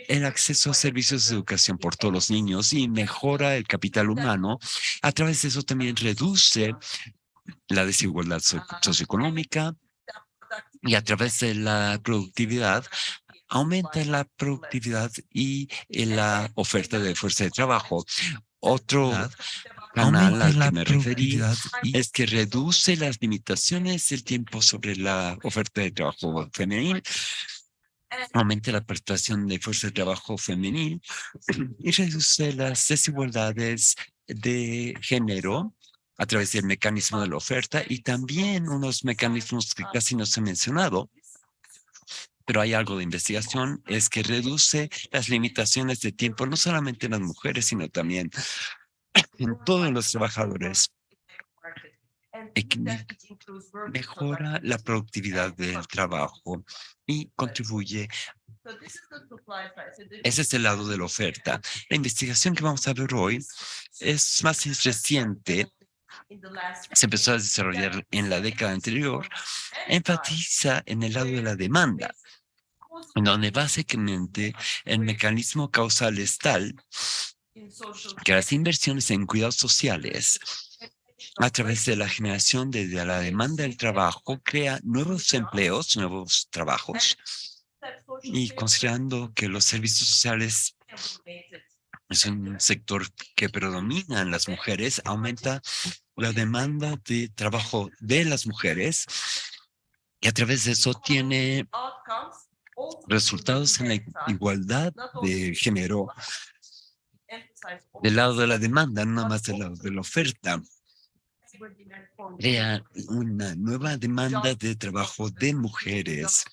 el acceso a servicios de educación por todos los niños y mejora el capital humano. A través de eso también reduce la desigualdad socioeconómica y a través de la productividad aumenta la productividad y la oferta de fuerza de trabajo. Otro canal Aumenta al que la me referí productividad y es que reduce las limitaciones del tiempo sobre la oferta de trabajo femenil, aumenta la participación de fuerza de trabajo femenil y reduce las desigualdades de género a través del mecanismo de la oferta y también unos mecanismos que casi no se han mencionado, pero hay algo de investigación, es que reduce las limitaciones de tiempo, no solamente en las mujeres, sino también en todos los trabajadores. Mejora la productividad del trabajo y contribuye. Ese es el lado de la oferta. La investigación que vamos a ver hoy es más reciente. Se empezó a desarrollar en la década anterior. Enfatiza en el lado de la demanda, en donde básicamente el mecanismo causal es tal que las inversiones en cuidados sociales a través de la generación de la demanda del trabajo crea nuevos empleos, nuevos trabajos y considerando que los servicios sociales es un sector que predomina en las mujeres, aumenta la demanda de trabajo de las mujeres y a través de eso tiene resultados en la igualdad de género del lado de la demanda, no más del lado de la oferta. Crea una nueva demanda de trabajo de mujeres,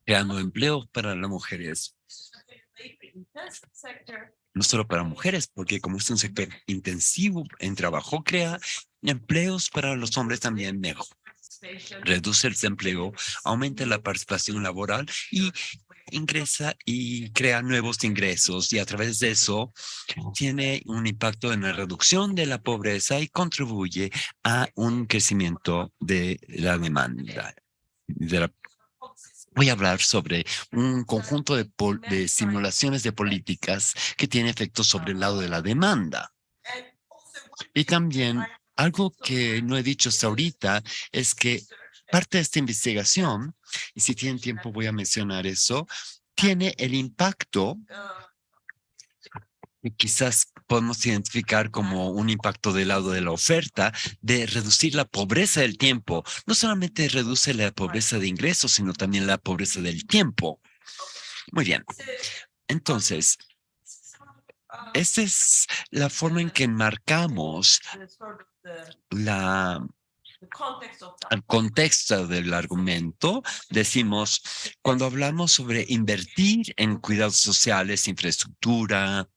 creando empleos para las mujeres. No solo para mujeres, porque como es un sector intensivo en trabajo, crea empleos para los hombres también mejor. Reduce el desempleo, aumenta la participación laboral y ingresa y crea nuevos ingresos y a través de eso tiene un impacto en la reducción de la pobreza y contribuye a un crecimiento de la demanda. Voy a hablar sobre un conjunto de simulaciones de políticas que tiene efectos sobre el lado de la demanda. Y también algo que no he dicho hasta ahorita es que parte de esta investigación, y si tienen tiempo voy a mencionar eso, tiene el impacto que quizás podemos identificar como un impacto del lado de la oferta, de reducir la pobreza del tiempo. No solamente reduce la pobreza de ingresos, sino también la pobreza del tiempo. Muy bien. Entonces, esa es la forma en que enmarcamos la al contexto del argumento, decimos, cuando hablamos sobre invertir en cuidados sociales, infraestructura,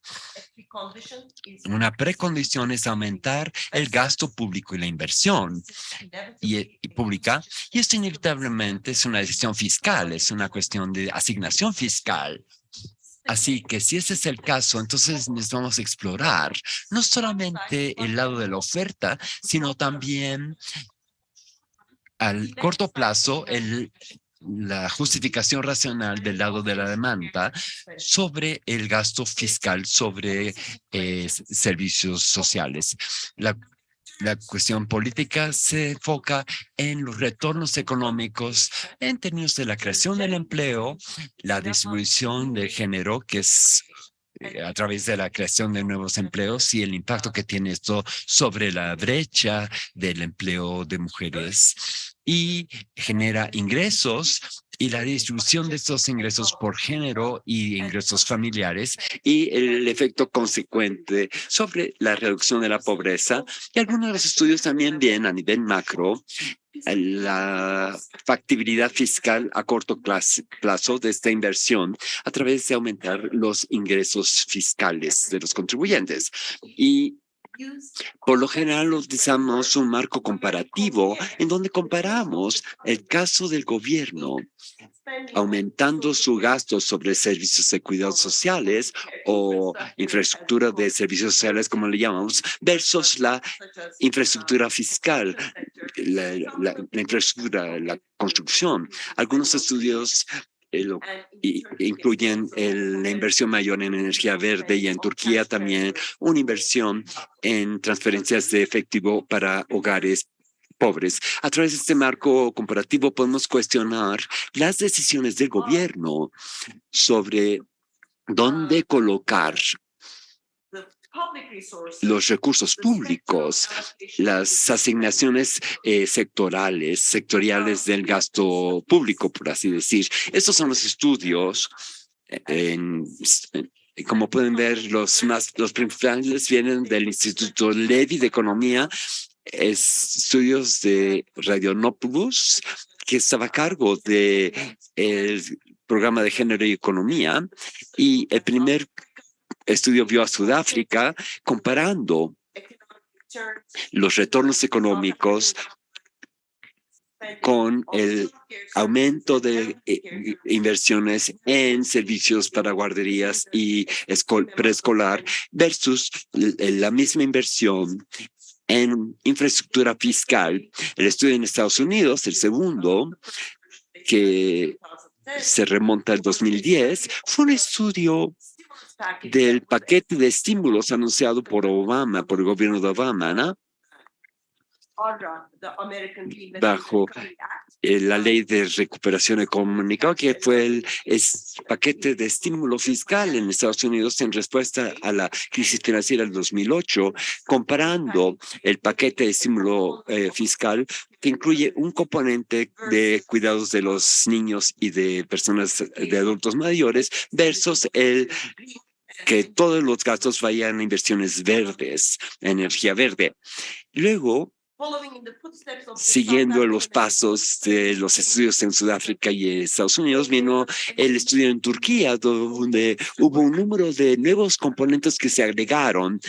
una precondición es aumentar el gasto público y la inversión y pública, y esto inevitablemente es una decisión fiscal, es una cuestión de asignación fiscal. Así que si ese es el caso, entonces necesitamos explorar no solamente el lado de la oferta, sino también al corto plazo la justificación racional del lado de la demanda sobre el gasto fiscal sobre servicios sociales. La cuestión política se enfoca en los retornos económicos en términos de la creación del empleo, la distribución de género, que es a través de la creación de nuevos empleos y el impacto que tiene esto sobre la brecha del empleo de mujeres y genera ingresos y la distribución de estos ingresos por género y ingresos familiares y el efecto consecuente sobre la reducción de la pobreza. Y algunos de los estudios también bien a nivel macro la factibilidad fiscal a corto plazo de esta inversión a través de aumentar los ingresos fiscales de los contribuyentes. Y por lo general utilizamos un marco comparativo en donde comparamos el caso del gobierno aumentando su gasto sobre servicios de cuidados sociales o infraestructura de servicios sociales, como le llamamos, versus la infraestructura fiscal, la infraestructura, la construcción. Algunos estudios incluyen la inversión mayor en energía verde y en Turquía también una inversión en transferencias de efectivo para hogares pobres. A través de este marco comparativo podemos cuestionar las decisiones del gobierno sobre dónde colocar los recursos públicos, las asignaciones sectoriales del gasto público, por así decir. Estos son los estudios. Como pueden ver, los principales vienen del Instituto Levy de Economía, estudios de Radionopoulos, que estaba a cargo del programa de género y economía, y el primer estudio vio a Sudáfrica comparando los retornos económicos con el aumento de inversiones en servicios para guarderías y preescolar versus la misma inversión en infraestructura fiscal. El estudio en Estados Unidos, el segundo, que se remonta al 2010, fue un estudio del paquete de estímulos anunciado por Obama, por el gobierno de Obama, ¿no? Bajo la ley de recuperación económica, que fue el paquete de estímulo fiscal en Estados Unidos en respuesta a la crisis financiera del 2008, comparando el paquete de estímulo fiscal que incluye un componente de cuidados de los niños y de personas, de adultos mayores, versus el que todos los gastos vayan a inversiones verdes, energía verde. Luego, siguiendo los pasos de los estudios en Sudáfrica y Estados Unidos, vino el estudio en Turquía, donde hubo un número de nuevos componentes que se agregaron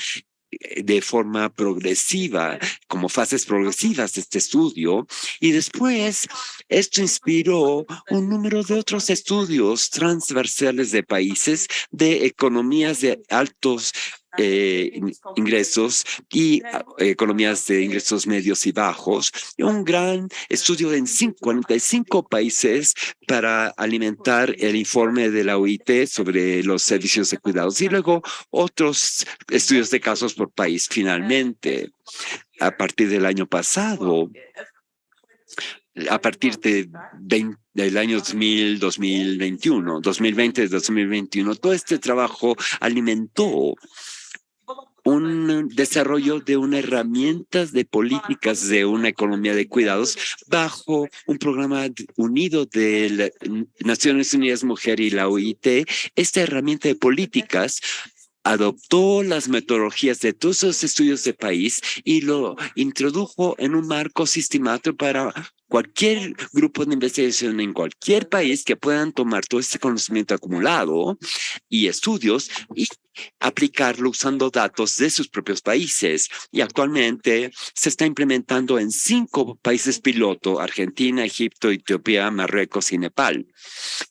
de forma progresiva, como fases progresivas de este estudio, y después esto inspiró un número de otros estudios transversales de países de economías de altos ingresos y economías de ingresos medios y bajos, un gran estudio en 45 países para alimentar el informe de la OIT sobre los servicios de cuidados, y luego otros estudios de casos por país. Finalmente, a partir del año pasado, a partir del año 2020-2021, todo este trabajo alimentó un desarrollo de una herramientas de políticas de una economía de cuidados bajo un programa unido de Naciones Unidas Mujer y la OIT. Esta herramienta de políticas adoptó las metodologías de todos los estudios de país y lo introdujo en un marco sistemático para cualquier grupo de investigación en cualquier país que puedan tomar todo este conocimiento acumulado y estudios y aplicarlo usando datos de sus propios países. Y actualmente se está implementando en 5 países piloto: Argentina, Egipto, Etiopía, Marruecos y Nepal.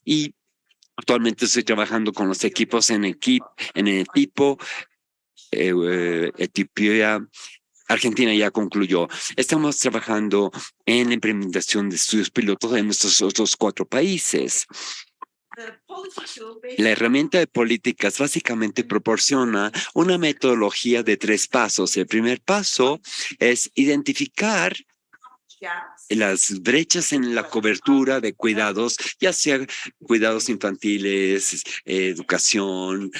Y actualmente estoy trabajando con los equipos en el equipo Etiopía. Argentina ya concluyó. Estamos trabajando en la implementación de estudios pilotos en nuestros otros 4 países. La herramienta de políticas básicamente proporciona una metodología de 3 pasos. El primer paso es identificar las brechas en la cobertura de cuidados, ya sea cuidados infantiles, educación,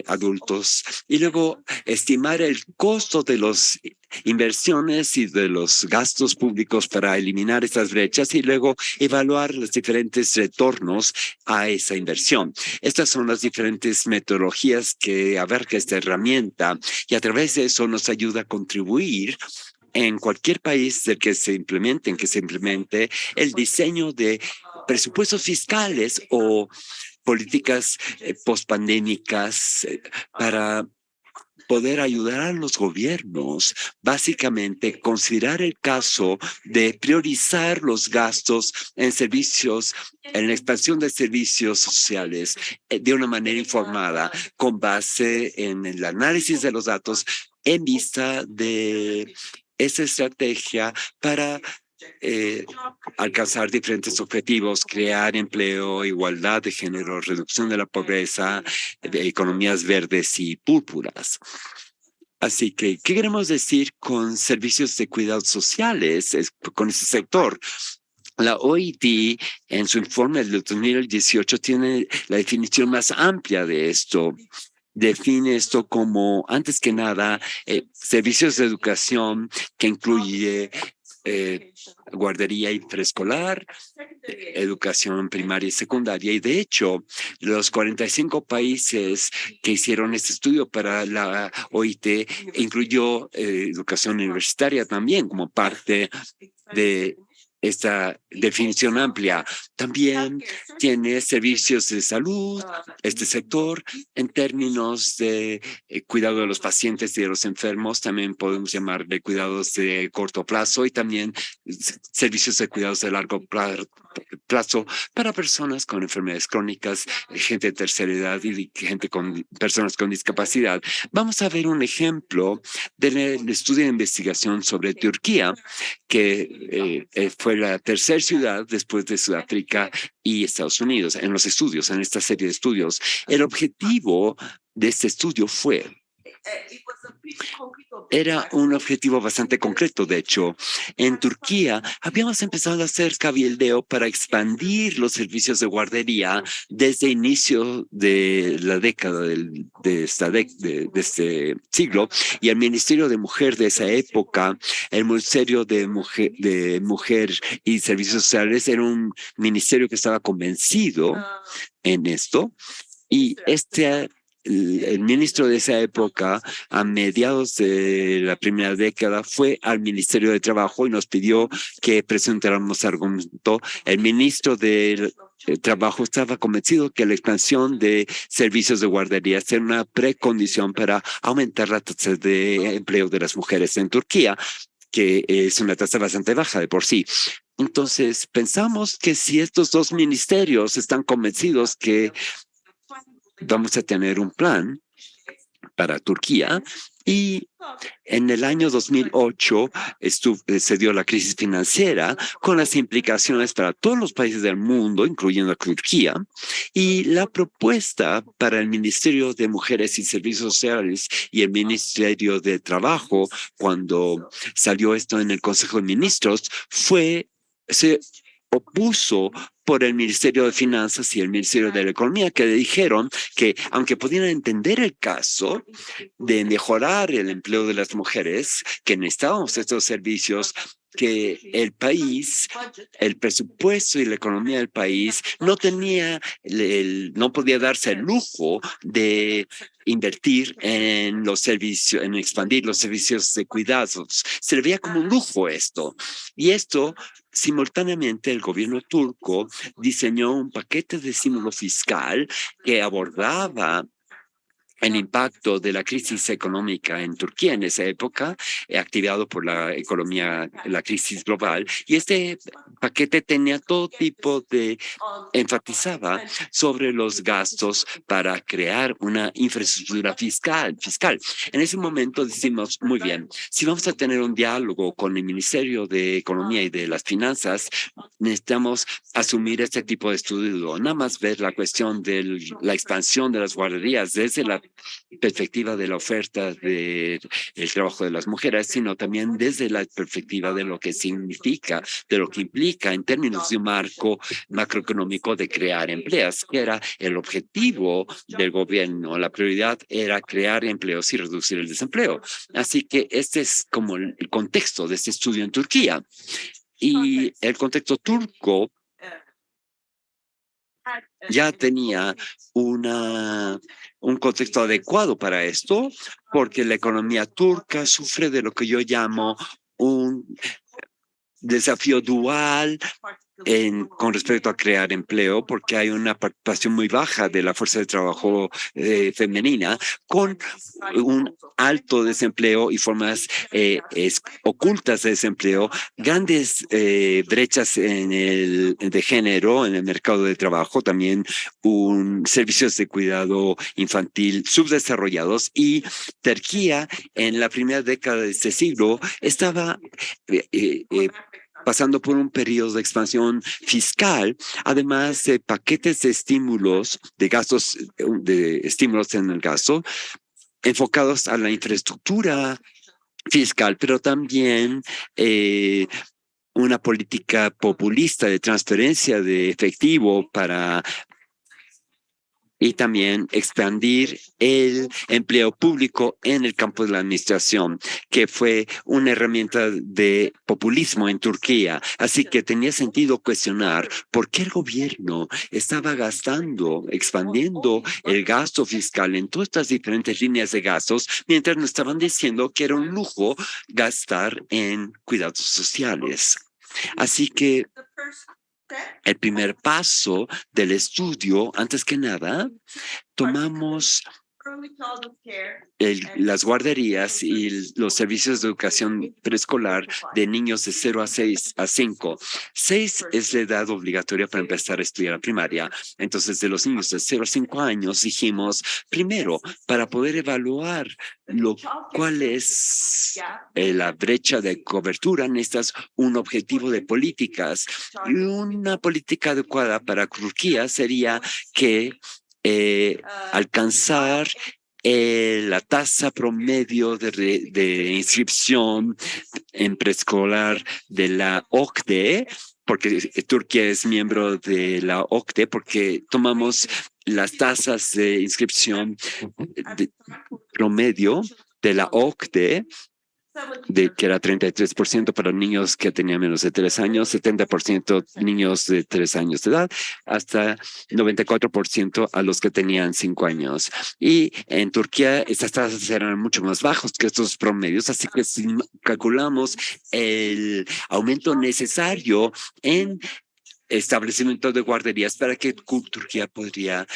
adultos, y luego estimar el costo de las inversiones y de los gastos públicos para eliminar esas brechas y luego evaluar los diferentes retornos a esa inversión. Estas son las diferentes metodologías que abarca esta herramienta y a través de eso nos ayuda a contribuir en cualquier país del que se implemente el diseño de presupuestos fiscales o políticas postpandémicas para poder ayudar a los gobiernos, básicamente considerar el caso de priorizar los gastos en servicios, en la expansión de servicios sociales de una manera informada, con base en el análisis de los datos en vista de esa estrategia para alcanzar diferentes objetivos, crear empleo, igualdad de género, reducción de la pobreza, economías verdes y púrpuras. Así que, ¿qué queremos decir con servicios de cuidados sociales, con ese sector? La OIT, en su informe del 2018, tiene la definición más amplia de esto. Define esto como, antes que nada, servicios de educación que incluye guardería y preescolar, educación primaria y secundaria. Y de hecho, los 45 países que hicieron este estudio para la OIT incluyó educación universitaria también como parte de esta definición amplia. También tiene servicios de salud, este sector, en términos de cuidado de los pacientes y de los enfermos, también podemos llamar de cuidados de corto plazo y también servicios de cuidados de largo plazo para personas con enfermedades crónicas, gente de tercera edad y gente con personas con discapacidad. Vamos a ver un ejemplo del estudio de investigación sobre Turquía, que fue la tercera ciudad después de Sudáfrica y Estados Unidos en los estudios, en esta serie de estudios. El objetivo de este estudio era un objetivo bastante concreto. De hecho, en Turquía habíamos empezado a hacer cabildeo para expandir los servicios de guardería desde inicio de la década de este siglo, y el Ministerio de Mujer de esa época, el Ministerio de Mujer y Servicios Sociales, era un ministerio que estaba convencido en esto, y el ministro de esa época, a mediados de la primera década, fue al Ministerio de Trabajo y nos pidió que presentáramos argumento. El ministro del Trabajo estaba convencido que la expansión de servicios de guardería era una precondición para aumentar la tasa de empleo de las mujeres en Turquía, que es una tasa bastante baja de por sí. Entonces, pensamos que si estos dos ministerios están convencidos que vamos a tener un plan para Turquía, y en el año 2008 se dio la crisis financiera con las implicaciones para todos los países del mundo, incluyendo a Turquía, y la propuesta para el Ministerio de Mujeres y Servicios Sociales y el Ministerio de Trabajo, cuando salió esto en el Consejo de Ministros, se opuso por el Ministerio de Finanzas y el Ministerio de la Economía, que dijeron que aunque podían entender el caso de mejorar el empleo de las mujeres, que necesitábamos estos servicios, que el país, el presupuesto y la economía del país no podía darse el lujo de invertir en los servicios, en expandir los servicios de cuidados. Se le veía como un lujo esto. Y esto, simultáneamente, el gobierno turco diseñó un paquete de estímulo fiscal que abordaba el impacto de la crisis económica en Turquía en esa época, activado por la economía, la crisis global. Y este paquete tenía todo tipo enfatizaba sobre los gastos para crear una infraestructura fiscal. En ese momento decimos, muy bien, si vamos a tener un diálogo con el Ministerio de Economía y de las Finanzas, necesitamos asumir este tipo de estudio, nada más ver la cuestión de la expansión de las guarderías desde la perspectiva de la oferta del trabajo de las mujeres, sino también desde la perspectiva de lo que significa, de lo que implica en términos de un marco macroeconómico de crear empleos, que era el objetivo del gobierno. La prioridad era crear empleos y reducir el desempleo. Así que este es como el contexto de este estudio en Turquía. Y el contexto turco ya tenía un contexto adecuado para esto, porque la economía turca sufre de lo que yo llamo un desafío dual con respecto a crear empleo, porque hay una participación muy baja de la fuerza de trabajo femenina, con un alto desempleo y formas ocultas de desempleo, grandes brechas de género en el mercado de trabajo, también servicios de cuidado infantil subdesarrollados, y Turquía en la primera década de este siglo estaba pasando por un periodo de expansión fiscal, además de paquetes de estímulos, de gastos, de estímulos en el gasto, enfocados a la infraestructura fiscal, pero también una política populista de transferencia de efectivo y también expandir el empleo público en el campo de la administración, que fue una herramienta de populismo en Turquía. Así que tenía sentido cuestionar por qué el gobierno estaba expandiendo el gasto fiscal en todas estas diferentes líneas de gastos, mientras nos estaban diciendo que era un lujo gastar en cuidados sociales. Así que el primer paso del estudio, antes que nada, tomamos las guarderías y los servicios de educación preescolar de niños de 0 a 6 a 5. 6 es la edad obligatoria para empezar a estudiar la primaria. Entonces, de los niños de 0 a 5 años, dijimos, primero, para poder evaluar cuál es la brecha de cobertura, necesitas un objetivo de políticas. Y una política adecuada para Turquía sería que alcanzar la tasa promedio de inscripción en preescolar de la OCDE, porque Turquía es miembro de la OCDE, porque tomamos las tasas de inscripción promedio de la OCDE, que era 33% para niños que tenían menos de 3 años, 70% niños de 3 años de edad, hasta 94% a los que tenían 5 años. Y en Turquía estas tasas eran mucho más bajos que estos promedios, así que si calculamos el aumento necesario en establecimiento de guarderías para que Turquía podría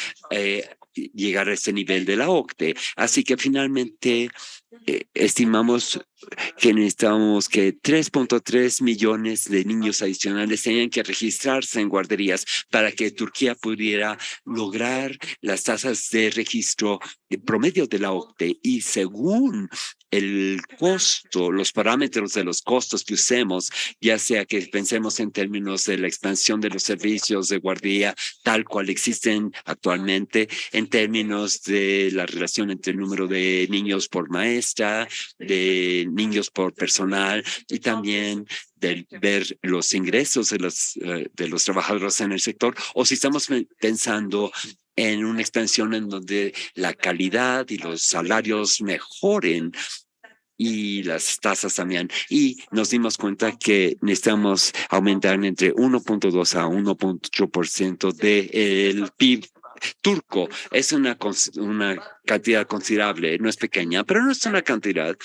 llegar a ese nivel de la OCDE. Así que finalmente estimamos que necesitamos que 3.3 millones de niños adicionales tengan que registrarse en guarderías para que Turquía pudiera lograr las tasas de registro promedio de la OCDE. Y según el costo, los parámetros de los costos que usemos, ya sea que pensemos en términos de la expansión de los servicios de guardería tal cual existen actualmente, en términos de la relación entre el número de niños por maestra, de niños por personal y también de ver los ingresos de los trabajadores en el sector, o si estamos pensando en una expansión en donde la calidad y los salarios mejoren y las tasas también. Y nos dimos cuenta que necesitamos aumentar entre 1.2 a 1.8% del PIB turco. Es una cantidad considerable, no es pequeña, pero no es una cantidad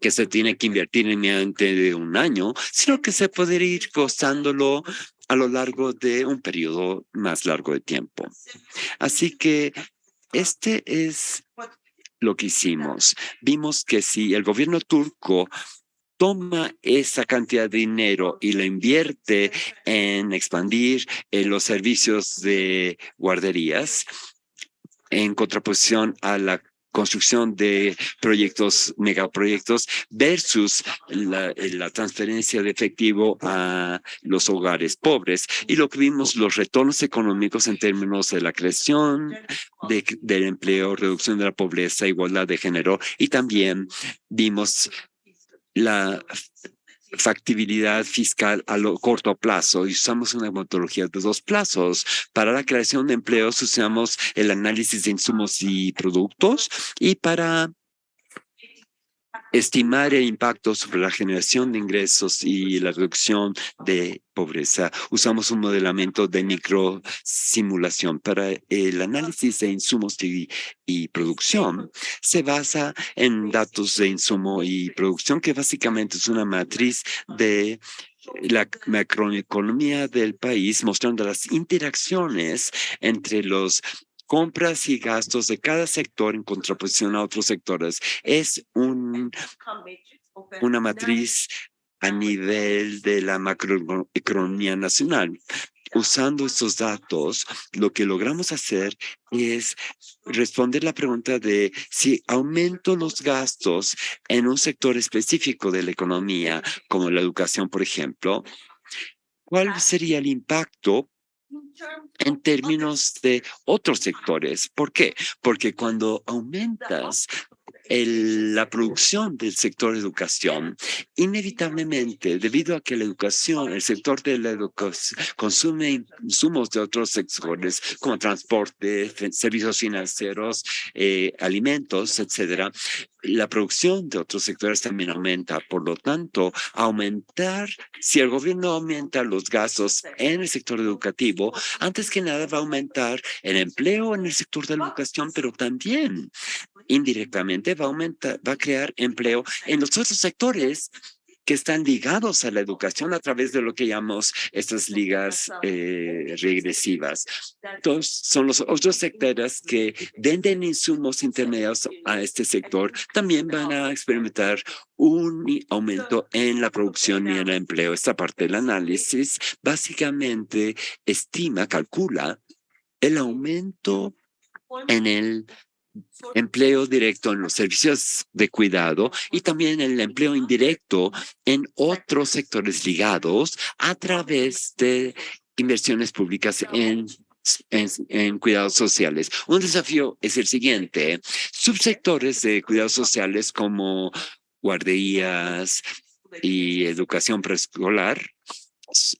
que se tiene que invertir inmediatamente de un año, sino que se puede ir costándolo a lo largo de un periodo más largo de tiempo. Así que este es lo que hicimos. Vimos que si el gobierno turco toma esa cantidad de dinero y lo invierte en expandir los servicios de guarderías en contraposición a la construcción de proyectos, megaproyectos, versus la transferencia de efectivo a los hogares pobres. Y lo que vimos, los retornos económicos en términos de la creación del empleo, reducción de la pobreza, igualdad de género, y también vimos la factibilidad fiscal a corto plazo y usamos una metodología de 2 plazos. Para la creación de empleos usamos el análisis de insumos y productos, y para estimar el impacto sobre la generación de ingresos y la reducción de pobreza, usamos un modelamiento de microsimulación. Para el análisis de insumos y producción, se basa en datos de insumo y producción, que básicamente es una matriz de la macroeconomía del país, mostrando las interacciones entre los compras y gastos de cada sector en contraposición a otros sectores. Es una matriz a nivel de la macroeconomía nacional. Usando estos datos, lo que logramos hacer es responder la pregunta de si aumento los gastos en un sector específico de la economía, como la educación, por ejemplo, ¿cuál sería el impacto en términos de otros sectores? ¿Por qué? Porque cuando aumentas la producción del sector educación, inevitablemente, debido a que la educación, el sector de la educación consume insumos de otros sectores como transporte, servicios financieros, alimentos, etcétera, la producción de otros sectores también aumenta. Por lo tanto, si el gobierno aumenta los gastos en el sector educativo, antes que nada va a aumentar el empleo en el sector de la educación, pero también indirectamente va a crear empleo en los otros sectores que están ligados a la educación a través de lo que llamamos estas ligas regresivas. Entonces, son los otros sectores que venden insumos intermedios a este sector, también van a experimentar un aumento en la producción y en el empleo. Esta parte del análisis básicamente calcula el aumento en el empleo directo en los servicios de cuidado y también el empleo indirecto en otros sectores ligados a través de inversiones públicas en cuidados sociales. Un desafío es el siguiente. Subsectores de cuidados sociales como guarderías y educación preescolar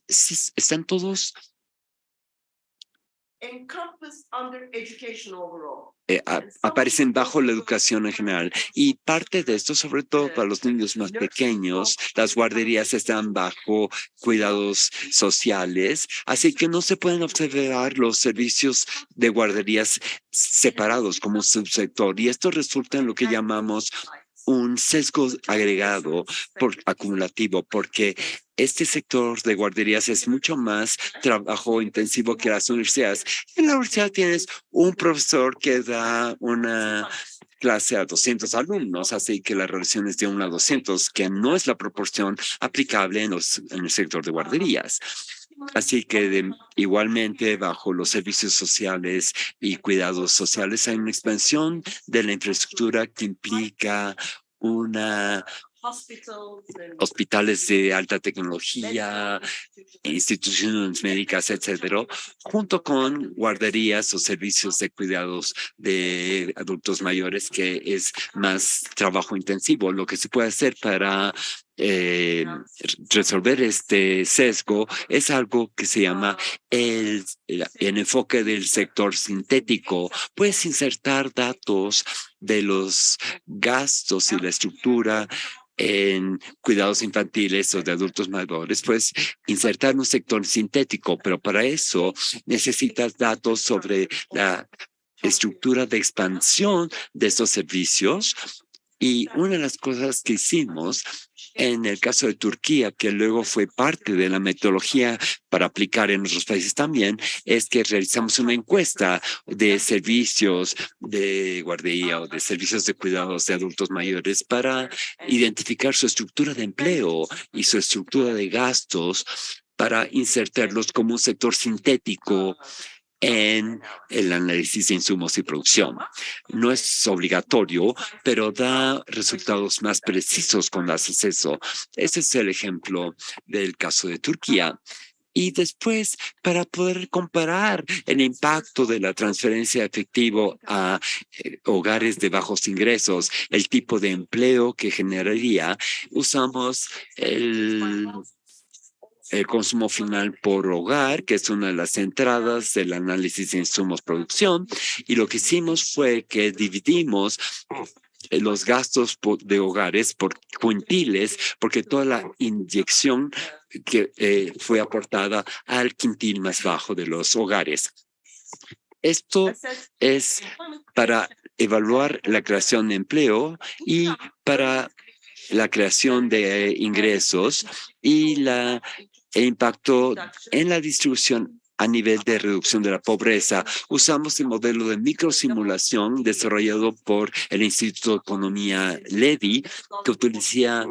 están todos aparecen bajo la educación en general y parte de esto, sobre todo para los niños más pequeños, las guarderías están bajo cuidados sociales, así que no se pueden observar los servicios de guarderías separados como un subsector y esto resulta en lo que llamamos un sesgo agregado acumulativo, porque este sector de guarderías es mucho más trabajo intensivo que las universidades. En la universidad tienes un profesor que da una clase a 200 alumnos, así que la relación es de 1 a 200, que no es la proporción aplicable en el sector de guarderías. Así que igualmente bajo los servicios sociales y cuidados sociales hay una expansión de la infraestructura que implica hospitales de alta tecnología, instituciones médicas, etcétera, junto con guarderías o servicios de cuidados de adultos mayores, que es más trabajo intensivo. Lo que se puede hacer para resolver este sesgo es algo que se llama el enfoque del sector sintético. Puedes insertar datos de los gastos y la estructura en cuidados infantiles o de adultos mayores, pues insertar un sector sintético, pero para eso necesitas datos sobre la estructura de expansión de estos servicios. Y una de las cosas que hicimos en el caso de Turquía, que luego fue parte de la metodología para aplicar en otros países también, es que realizamos una encuesta de servicios de guardería o de servicios de cuidados de adultos mayores para identificar su estructura de empleo y su estructura de gastos para insertarlos como un sector sintético en el análisis de insumos y producción. No es obligatorio, pero da resultados más precisos cuando haces eso. Ese es el ejemplo del caso de Turquía. Y después, para poder comparar el impacto de la transferencia de efectivo a hogares de bajos ingresos, el tipo de empleo que generaría, usamos el consumo final por hogar, que es una de las entradas del análisis de insumos producción. Y lo que hicimos fue que dividimos los gastos de hogares por quintiles, porque toda la inyección que fue aportada al quintil más bajo de los hogares. Esto es para evaluar la creación de empleo y para la creación de ingresos y el impacto en la distribución a nivel de reducción de la pobreza. Usamos el modelo de microsimulación desarrollado por el Instituto de Economía Levy, que utiliza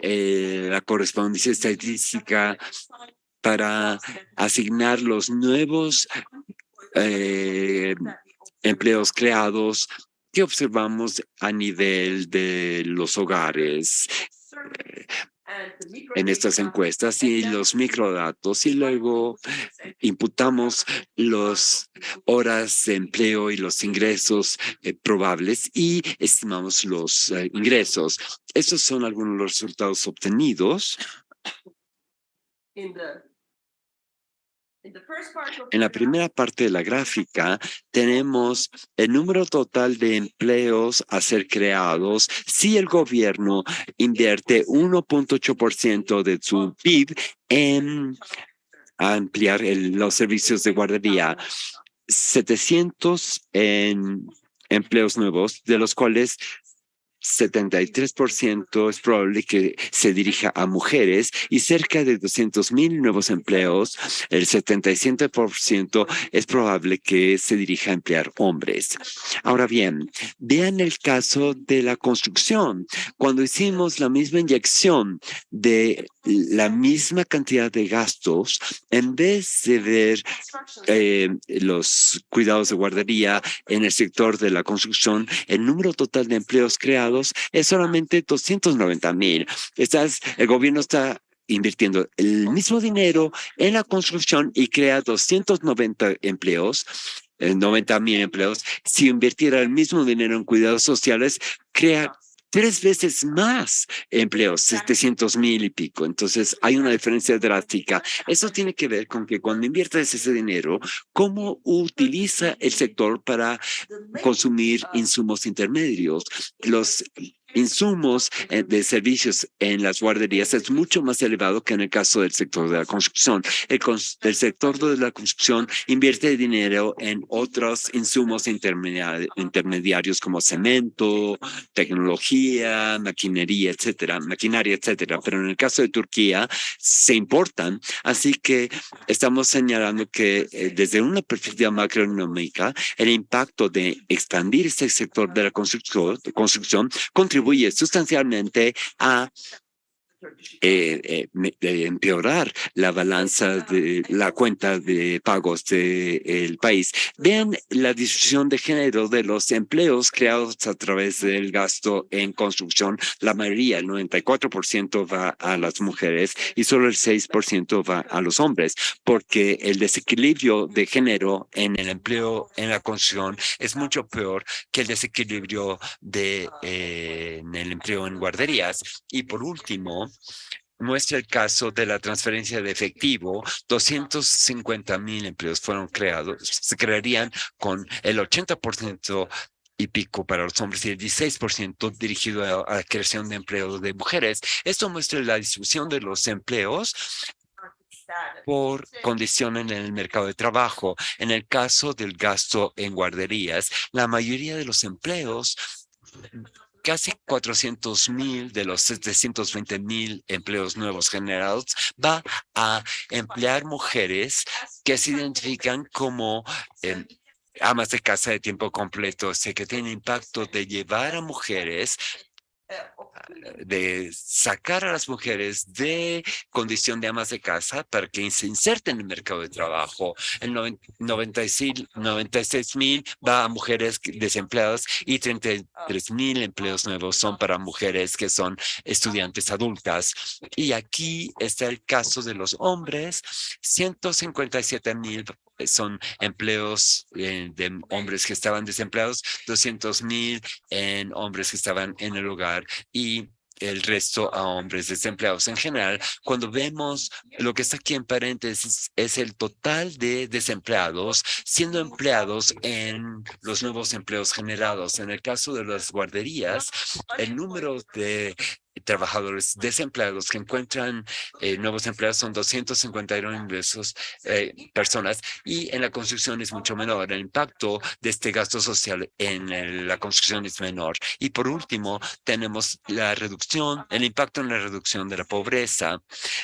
la correspondencia estadística para asignar los nuevos empleos creados que observamos a nivel de los hogares en estas encuestas y los microdatos y luego imputamos las horas de empleo y los ingresos probables y estimamos los ingresos. Estos son algunos de los resultados obtenidos. En la primera parte de la gráfica tenemos el número total de empleos a ser creados si el gobierno invierte 1.8% de su PIB en ampliar los servicios de guardería. 700 en empleos nuevos, de los cuales 73% es probable que se dirija a mujeres y cerca de 200,000 nuevos empleos, el 77% es probable que se dirija a emplear hombres. Ahora bien, vean el caso de la construcción. Cuando hicimos la misma inyección de la misma cantidad de gastos, en vez de ver los cuidados de guardería en el sector de la construcción, el número total de empleos creados es solamente 290,000. El gobierno está invirtiendo el mismo dinero en la construcción y crea 290 empleos, 90,000 empleos. Si invirtiera el mismo dinero en cuidados sociales, crea 3 veces más empleos, 700,000 y pico. Entonces hay una diferencia drástica. Eso tiene que ver con que cuando inviertes ese dinero, ¿cómo utiliza el sector para consumir insumos intermedios? Los insumos de servicios en las guarderías es mucho más elevado que en el caso del sector de la construcción. El sector de la construcción invierte dinero en otros insumos intermediarios como cemento, tecnología, maquinaria, etcétera. Pero en el caso de Turquía se importan, así que estamos señalando que desde una perspectiva macroeconómica, el impacto de expandir este sector de la construcción contribuye sustancialmente a empeorar la balanza de la cuenta de pagos del país. Vean la distribución de género de los empleos creados a través del gasto en construcción. La mayoría, el 94% va a las mujeres y solo el 6% va a los hombres, porque el desequilibrio de género en el empleo en la construcción es mucho peor que el desequilibrio en el empleo en guarderías. Y por último, muestra el caso de la transferencia de efectivo. 250,000 empleos fueron creados, se crearían con el 80% y pico para los hombres y el 16% dirigido a la creación de empleos de mujeres. Esto muestra la distribución de los empleos por condición en el mercado de trabajo. En el caso del gasto en guarderías, la mayoría de los empleos, casi 400,000 de los 720,000 empleos nuevos generados, va a emplear mujeres que se identifican como amas de casa de tiempo completo. Sé que tiene impacto de llevar a mujeres, de sacar a las mujeres de condición de amas de casa para que se inserten en el mercado de trabajo. El 96,000 va a mujeres desempleadas y 33,000 empleos nuevos son para mujeres que son estudiantes adultas. Y aquí está el caso de los hombres. 157,000 son empleos de hombres que estaban desempleados, 200,000 en hombres que estaban en el hogar y el resto a hombres desempleados. En general, cuando vemos lo que está aquí en paréntesis, es el total de desempleados siendo empleados en los nuevos empleos generados. En el caso de las guarderías, el número de trabajadores desempleados que encuentran nuevos empleos son 259 personas y en la construcción es mucho menor. El impacto de este gasto social en la construcción es menor. Y por último, tenemos el impacto en la reducción de la pobreza.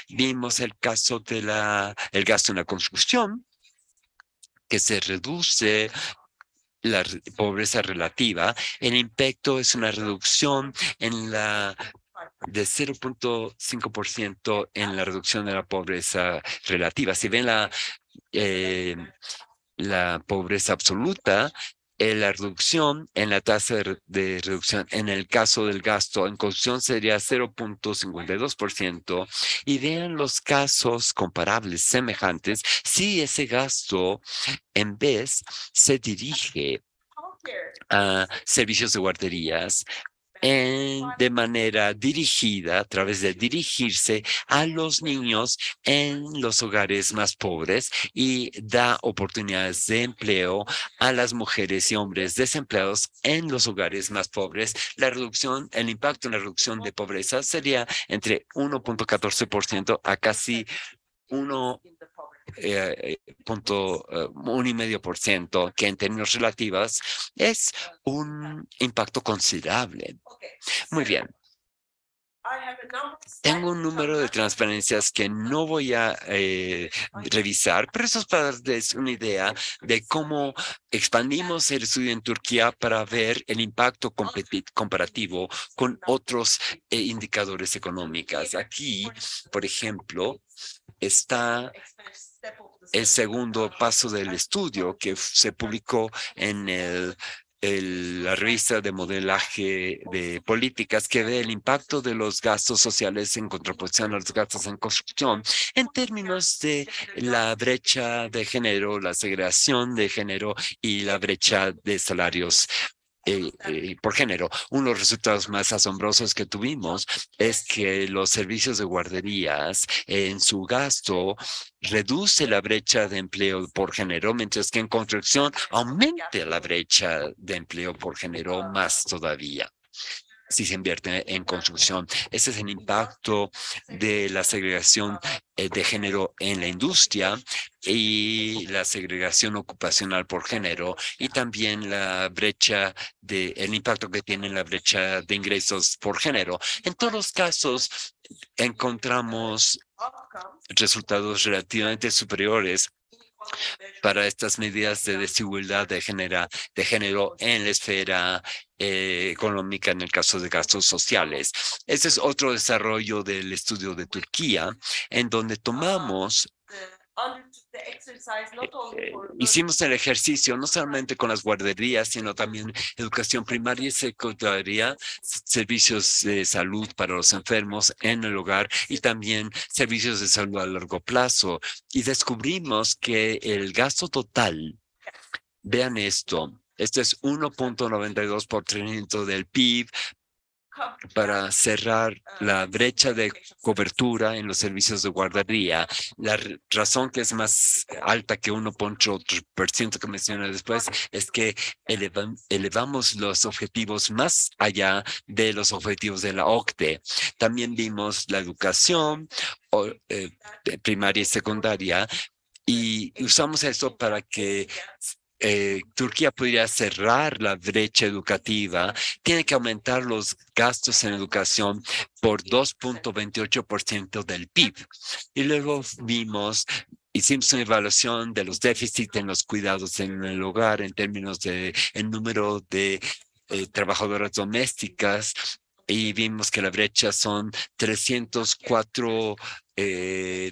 Vimos el caso de el gasto en la construcción, que se reduce la pobreza relativa. El impacto es una reducción de 0.5% en la reducción de la pobreza relativa. Si ven la pobreza absoluta, La reducción en la tasa de reducción en el caso del gasto en construcción sería 0.52%, y vean los casos comparables semejantes si ese gasto en vez se dirige a servicios de guarderías de manera dirigida, a través de dirigirse a los niños en los hogares más pobres, y da oportunidades de empleo a las mujeres y hombres desempleados en los hogares más pobres. El impacto en la reducción de pobreza sería entre 1.14% a casi 1,5%, que en términos relativos es un impacto considerable. Muy bien. Tengo un número de transparencias que no voy a revisar, pero eso es para darles una idea de cómo expandimos el estudio en Turquía para ver el impacto comparativo con otros indicadores económicos. Aquí, por ejemplo, está el segundo paso del estudio que se publicó en la revista de modelaje de políticas, que ve el impacto de los gastos sociales en contraposición a los gastos en construcción en términos de la brecha de género, la segregación de género y la brecha de salarios por género. Uno de los resultados más asombrosos que tuvimos es que los servicios de guarderías en su gasto reduce la brecha de empleo por género, mientras que en construcción aumenta la brecha de empleo por género más todavía si se invierte en construcción. Ese es el impacto de la segregación de género en la industria y la segregación ocupacional por género, y también el impacto que tiene la brecha de ingresos por género. En todos los casos encontramos resultados relativamente superiores para estas medidas de desigualdad de género en la esfera económica en el caso de gastos sociales. Este es otro desarrollo del estudio de Turquía, en donde tomamos hicimos el ejercicio no solamente con las guarderías, sino también educación primaria y secundaria, servicios de salud para los enfermos en el hogar y también servicios de salud a largo plazo. Y descubrimos que el gasto total, vean esto es 1.92% del PIB para cerrar la brecha de cobertura en los servicios de guardería. La razón que es más alta que 1.8% que mencioné después es que elevamos los objetivos más allá de los objetivos de la OCDE. También vimos la educación primaria y secundaria, y usamos eso para que Turquía pudiera cerrar la brecha educativa. Tiene que aumentar los gastos en educación por 2.28% del PIB. Y luego hicimos una evaluación de los déficits en los cuidados en el hogar en términos de el número de trabajadoras domésticas, y vimos que la brecha son 304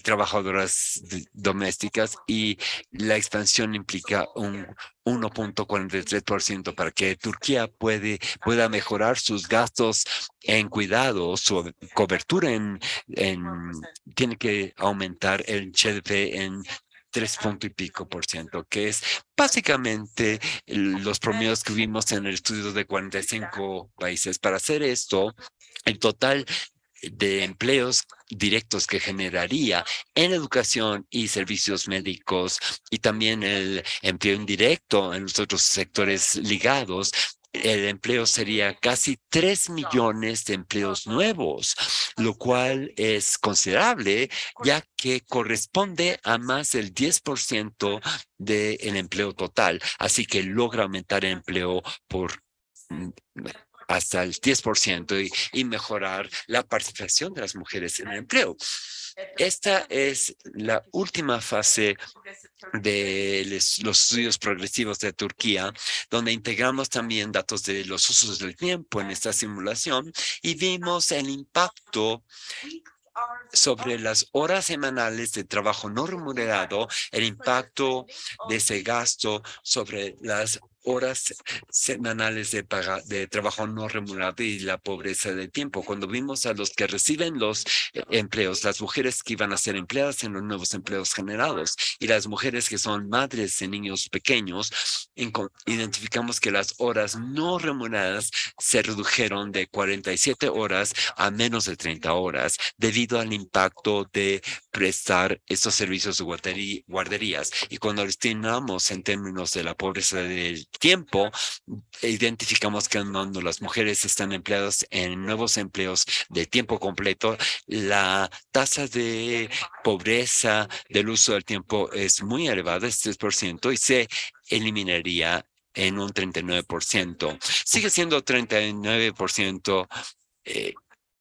trabajadoras domésticas, y la expansión implica un 1.43% para que Turquía pueda mejorar sus gastos en cuidado, su cobertura tiene que aumentar el GDP en 3 y pico por ciento, que es básicamente los promedios que vimos en el estudio de 45 países. Para hacer esto, el total de empleos directos que generaría en educación y servicios médicos, y también el empleo indirecto en los otros sectores ligados, el empleo sería casi 3 millones de empleos nuevos, lo cual es considerable, ya que corresponde a más del 10% del empleo total. Así que logra aumentar el empleo por hasta el 10% y mejorar la participación de las mujeres en el empleo. Esta es la última fase de los estudios progresivos de Turquía, donde integramos también datos de los usos del tiempo en esta simulación, y vimos el impacto sobre las horas semanales de trabajo no remunerado, el impacto de ese gasto sobre las horas semanales de trabajo no remunerado y la pobreza de tiempo. Cuando vimos a los que reciben los empleos, las mujeres que iban a ser empleadas en los nuevos empleos generados y las mujeres que son madres de niños pequeños, identificamos que las horas no remuneradas se redujeron de 47 horas a menos de 30 horas debido al impacto de prestar estos servicios de guarderías. Y cuando lo estimamos en términos de la pobreza del tiempo, identificamos que cuando las mujeres están empleadas en nuevos empleos de tiempo completo, la tasa de pobreza del uso del tiempo es muy elevada, es 3%, y se eliminaría en un 39%. Sigue siendo 39%,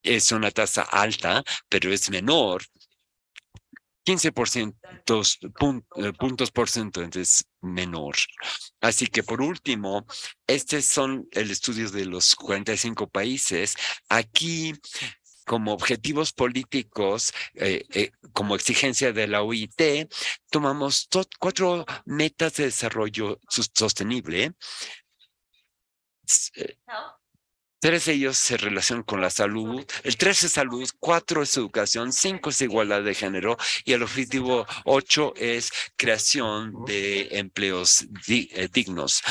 es una tasa alta, pero es menor 15% puntos porcentuales menor. Así que por último, estos son el estudio de los 45 países. Aquí, como objetivos políticos, como exigencia de la OIT, tomamos 4 metas de desarrollo sostenible. 3 de ellos se relacionan con la salud, el 3 es salud, 4 es educación, 5 es igualdad de género y el objetivo 8 es creación de empleos dignos.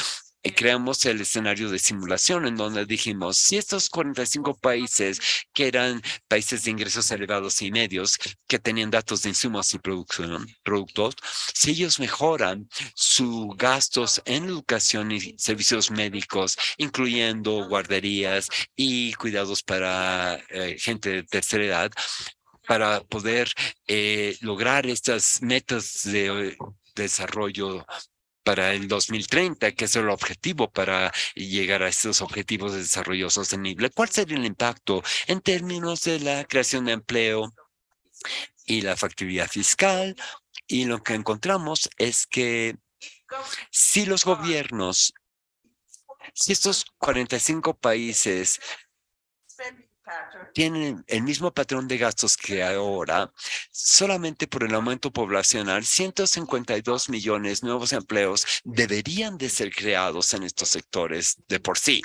Creamos el escenario de simulación en donde dijimos, si estos 45 países que eran países de ingresos elevados y medios, que tenían datos de insumos y productos, si ellos mejoran sus gastos en educación y servicios médicos, incluyendo guarderías y cuidados para gente de tercera edad, para poder lograr estas metas de desarrollo para el 2030, que es el objetivo para llegar a estos objetivos de desarrollo sostenible. ¿Cuál sería el impacto en términos de la creación de empleo y la factibilidad fiscal? Y lo que encontramos es que si los gobiernos, si estos 45 países tienen el mismo patrón de gastos que ahora, solamente por el aumento poblacional, 152 millones de nuevos empleos deberían de ser creados en estos sectores de por sí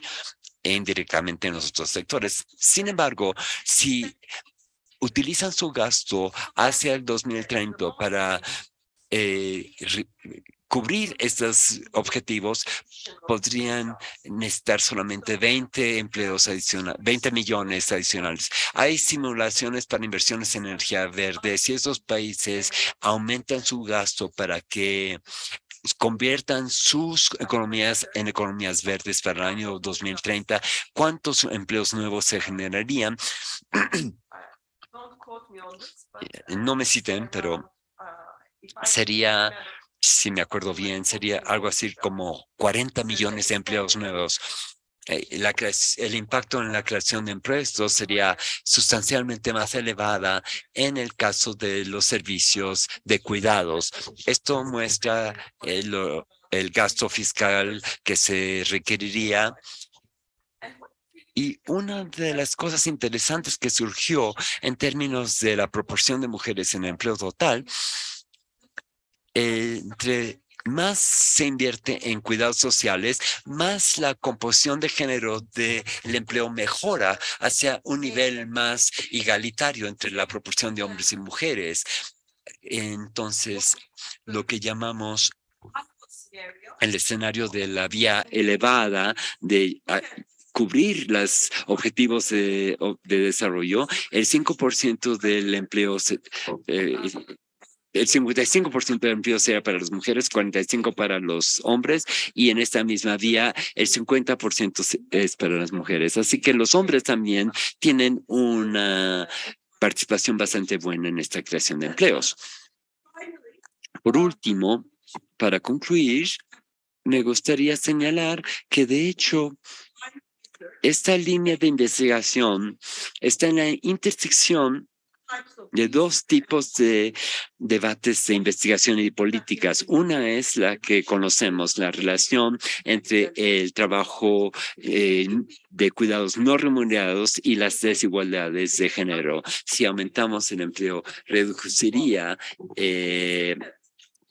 e indirectamente en los otros sectores. Sin embargo, si utilizan su gasto hacia el 2030 para cubrir estos objetivos, podrían necesitar solamente 20 empleos adicionales, 20 millones adicionales. Hay simulaciones para inversiones en energía verde. Si esos países aumentan su gasto para que conviertan sus economías en economías verdes para el año 2030, ¿cuántos empleos nuevos se generarían? No me citen, pero sería, si me acuerdo bien, sería algo así como 40 millones de empleos nuevos. El impacto en la creación de empleos sería sustancialmente más elevada en el caso de los servicios de cuidados. Esto muestra el gasto fiscal que se requeriría. Y una de las cosas interesantes que surgió en términos de la proporción de mujeres en el empleo total, entre más se invierte en cuidados sociales, más la composición de género del empleo mejora hacia un nivel más igualitario entre la proporción de hombres y mujeres. Entonces, lo que llamamos el escenario de la vía elevada de cubrir los objetivos de desarrollo, el 5% del empleo el 55% del empleo sea para las mujeres, 45% para los hombres, y en esta misma vía el 50% es para las mujeres. Así que los hombres también tienen una participación bastante buena en esta creación de empleos. Por último, para concluir, me gustaría señalar que de hecho esta línea de investigación está en la intersección de 2 tipos de debates de investigación y políticas. Una es la que conocemos, la relación entre el trabajo de cuidados no remunerados y las desigualdades de género. Si aumentamos el empleo, reduciría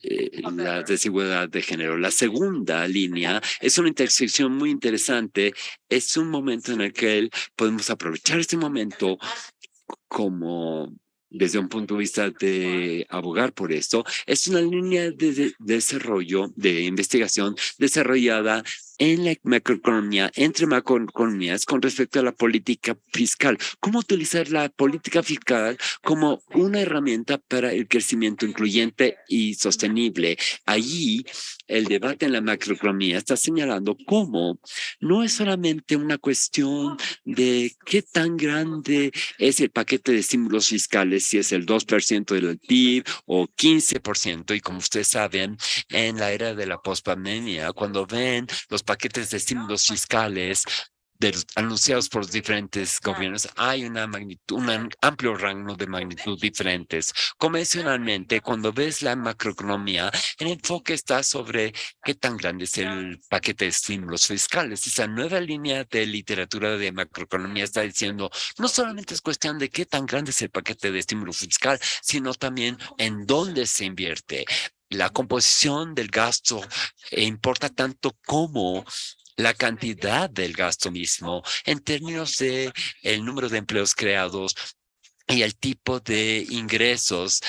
la desigualdad de género. La segunda línea es una intersección muy interesante. Es un momento en el que podemos aprovechar este momento como desde un punto de vista de abogar por esto, es una línea de desarrollo, de investigación desarrollada en la macroeconomía, entre macroeconomías con respecto a la política fiscal. ¿Cómo utilizar la política fiscal como una herramienta para el crecimiento incluyente y sostenible? Allí, el debate en la macroeconomía está señalando cómo no es solamente una cuestión de qué tan grande es el paquete de estímulos fiscales, si es el 2% del PIB o 15%. Y como ustedes saben, en la era de la pospandemia, cuando ven los paquetes de estímulos fiscales anunciados por los diferentes gobiernos, hay una magnitud, un amplio rango de magnitud diferentes. Convencionalmente, cuando ves la macroeconomía, el enfoque está sobre qué tan grande es el paquete de estímulos fiscales. Esa nueva línea de literatura de macroeconomía está diciendo, no solamente es cuestión de qué tan grande es el paquete de estímulo fiscal, sino también en dónde se invierte. La composición del gasto importa tanto como la cantidad del gasto mismo en términos de el número de empleos creados y el tipo de ingresos.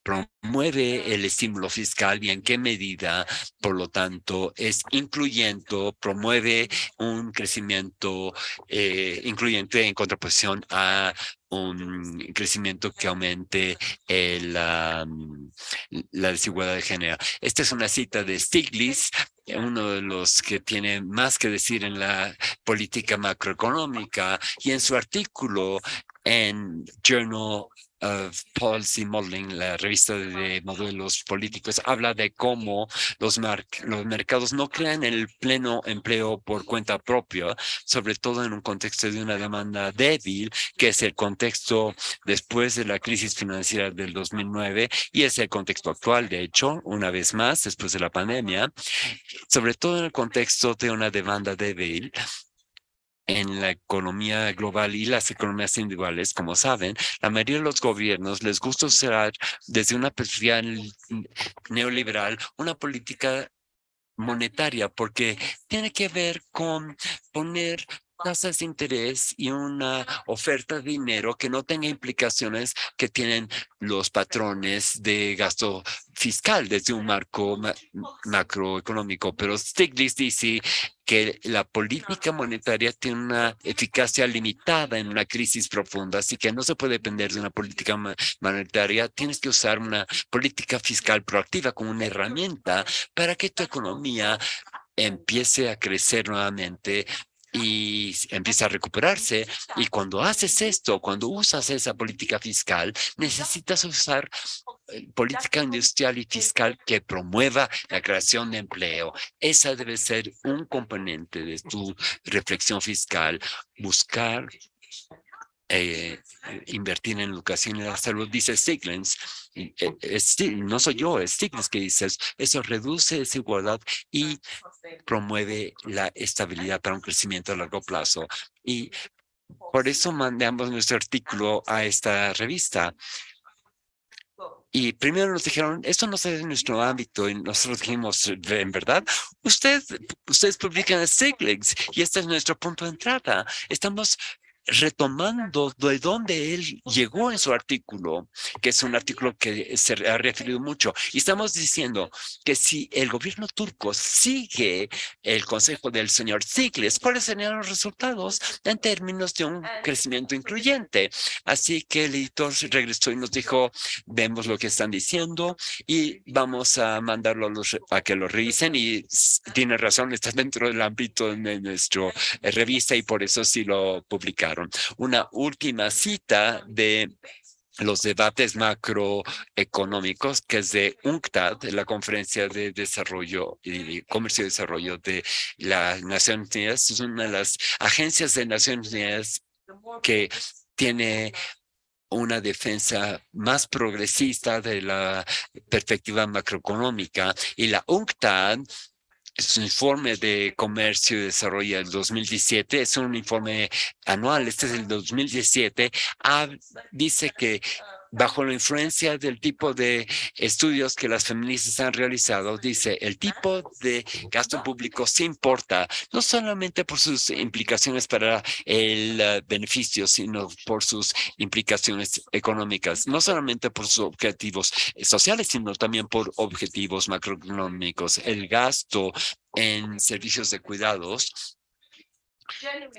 Promueve el estímulo fiscal y en qué medida, por lo tanto, es incluyente, promueve un crecimiento incluyente en contraposición a un crecimiento que aumente la desigualdad de género. Esta es una cita de Stiglitz, uno de los que tiene más que decir en la política macroeconómica, y en su artículo en Journal of Policy Modeling, la revista de modelos políticos, habla de cómo los mercados no crean el pleno empleo por cuenta propia, sobre todo en un contexto de una demanda débil, que es el contexto después de la crisis financiera del 2009 y es el contexto actual, de hecho, una vez más, después de la pandemia, sobre todo en el contexto de una demanda débil en la economía global y las economías individuales. Como saben, la mayoría de los gobiernos les gusta usar desde una perspectiva neoliberal una política monetaria porque tiene que ver con poner tasas de interés y una oferta de dinero que no tenga implicaciones que tienen los patrones de gasto fiscal desde un marco macroeconómico. Pero Stiglitz dice que la política monetaria tiene una eficacia limitada en una crisis profunda, así que no se puede depender de una política monetaria. Tienes que usar una política fiscal proactiva como una herramienta para que tu economía empiece a crecer nuevamente y empieza a recuperarse. Y cuando haces esto, cuando usas esa política fiscal, necesitas usar política industrial y fiscal que promueva la creación de empleo. Esa debe ser un componente de tu reflexión fiscal, buscar invertir en educación y la salud, dice Stiglitz. No soy yo, es Stiglitz que dice eso reduce desigualdad y promueve la estabilidad para un crecimiento a largo plazo. Y por eso mandamos nuestro artículo a esta revista. Y primero nos dijeron, esto no es de nuestro ámbito, y nosotros dijimos, en verdad, ustedes publican en Stiglitz y este es nuestro punto de entrada. Estamos retomando de dónde él llegó en su artículo, que es un artículo que se ha referido mucho. Y estamos diciendo que si el gobierno turco sigue el consejo del señor Stiglitz, ¿cuáles serían los resultados en términos de un crecimiento incluyente? Así que el editor regresó y nos dijo, vemos lo que están diciendo y vamos a mandarlo a que lo revisen y tiene razón, está dentro del ámbito de nuestra revista y por eso sí lo publicaron. Una última cita de los debates macroeconómicos, que es de UNCTAD, de la Conferencia de Desarrollo y Comercio y Desarrollo de las Naciones Unidas. Es una de las agencias de Naciones Unidas que tiene una defensa más progresista de la perspectiva macroeconómica, y la UNCTAD, su informe de comercio y desarrollo del 2017, es un informe anual, este es el 2017, dice que bajo la influencia del tipo de estudios que las feministas han realizado, dice, el tipo de gasto público se importa, no solamente por sus implicaciones para el beneficio, sino por sus implicaciones económicas, no solamente por sus objetivos sociales, sino también por objetivos macroeconómicos. El gasto en servicios de cuidados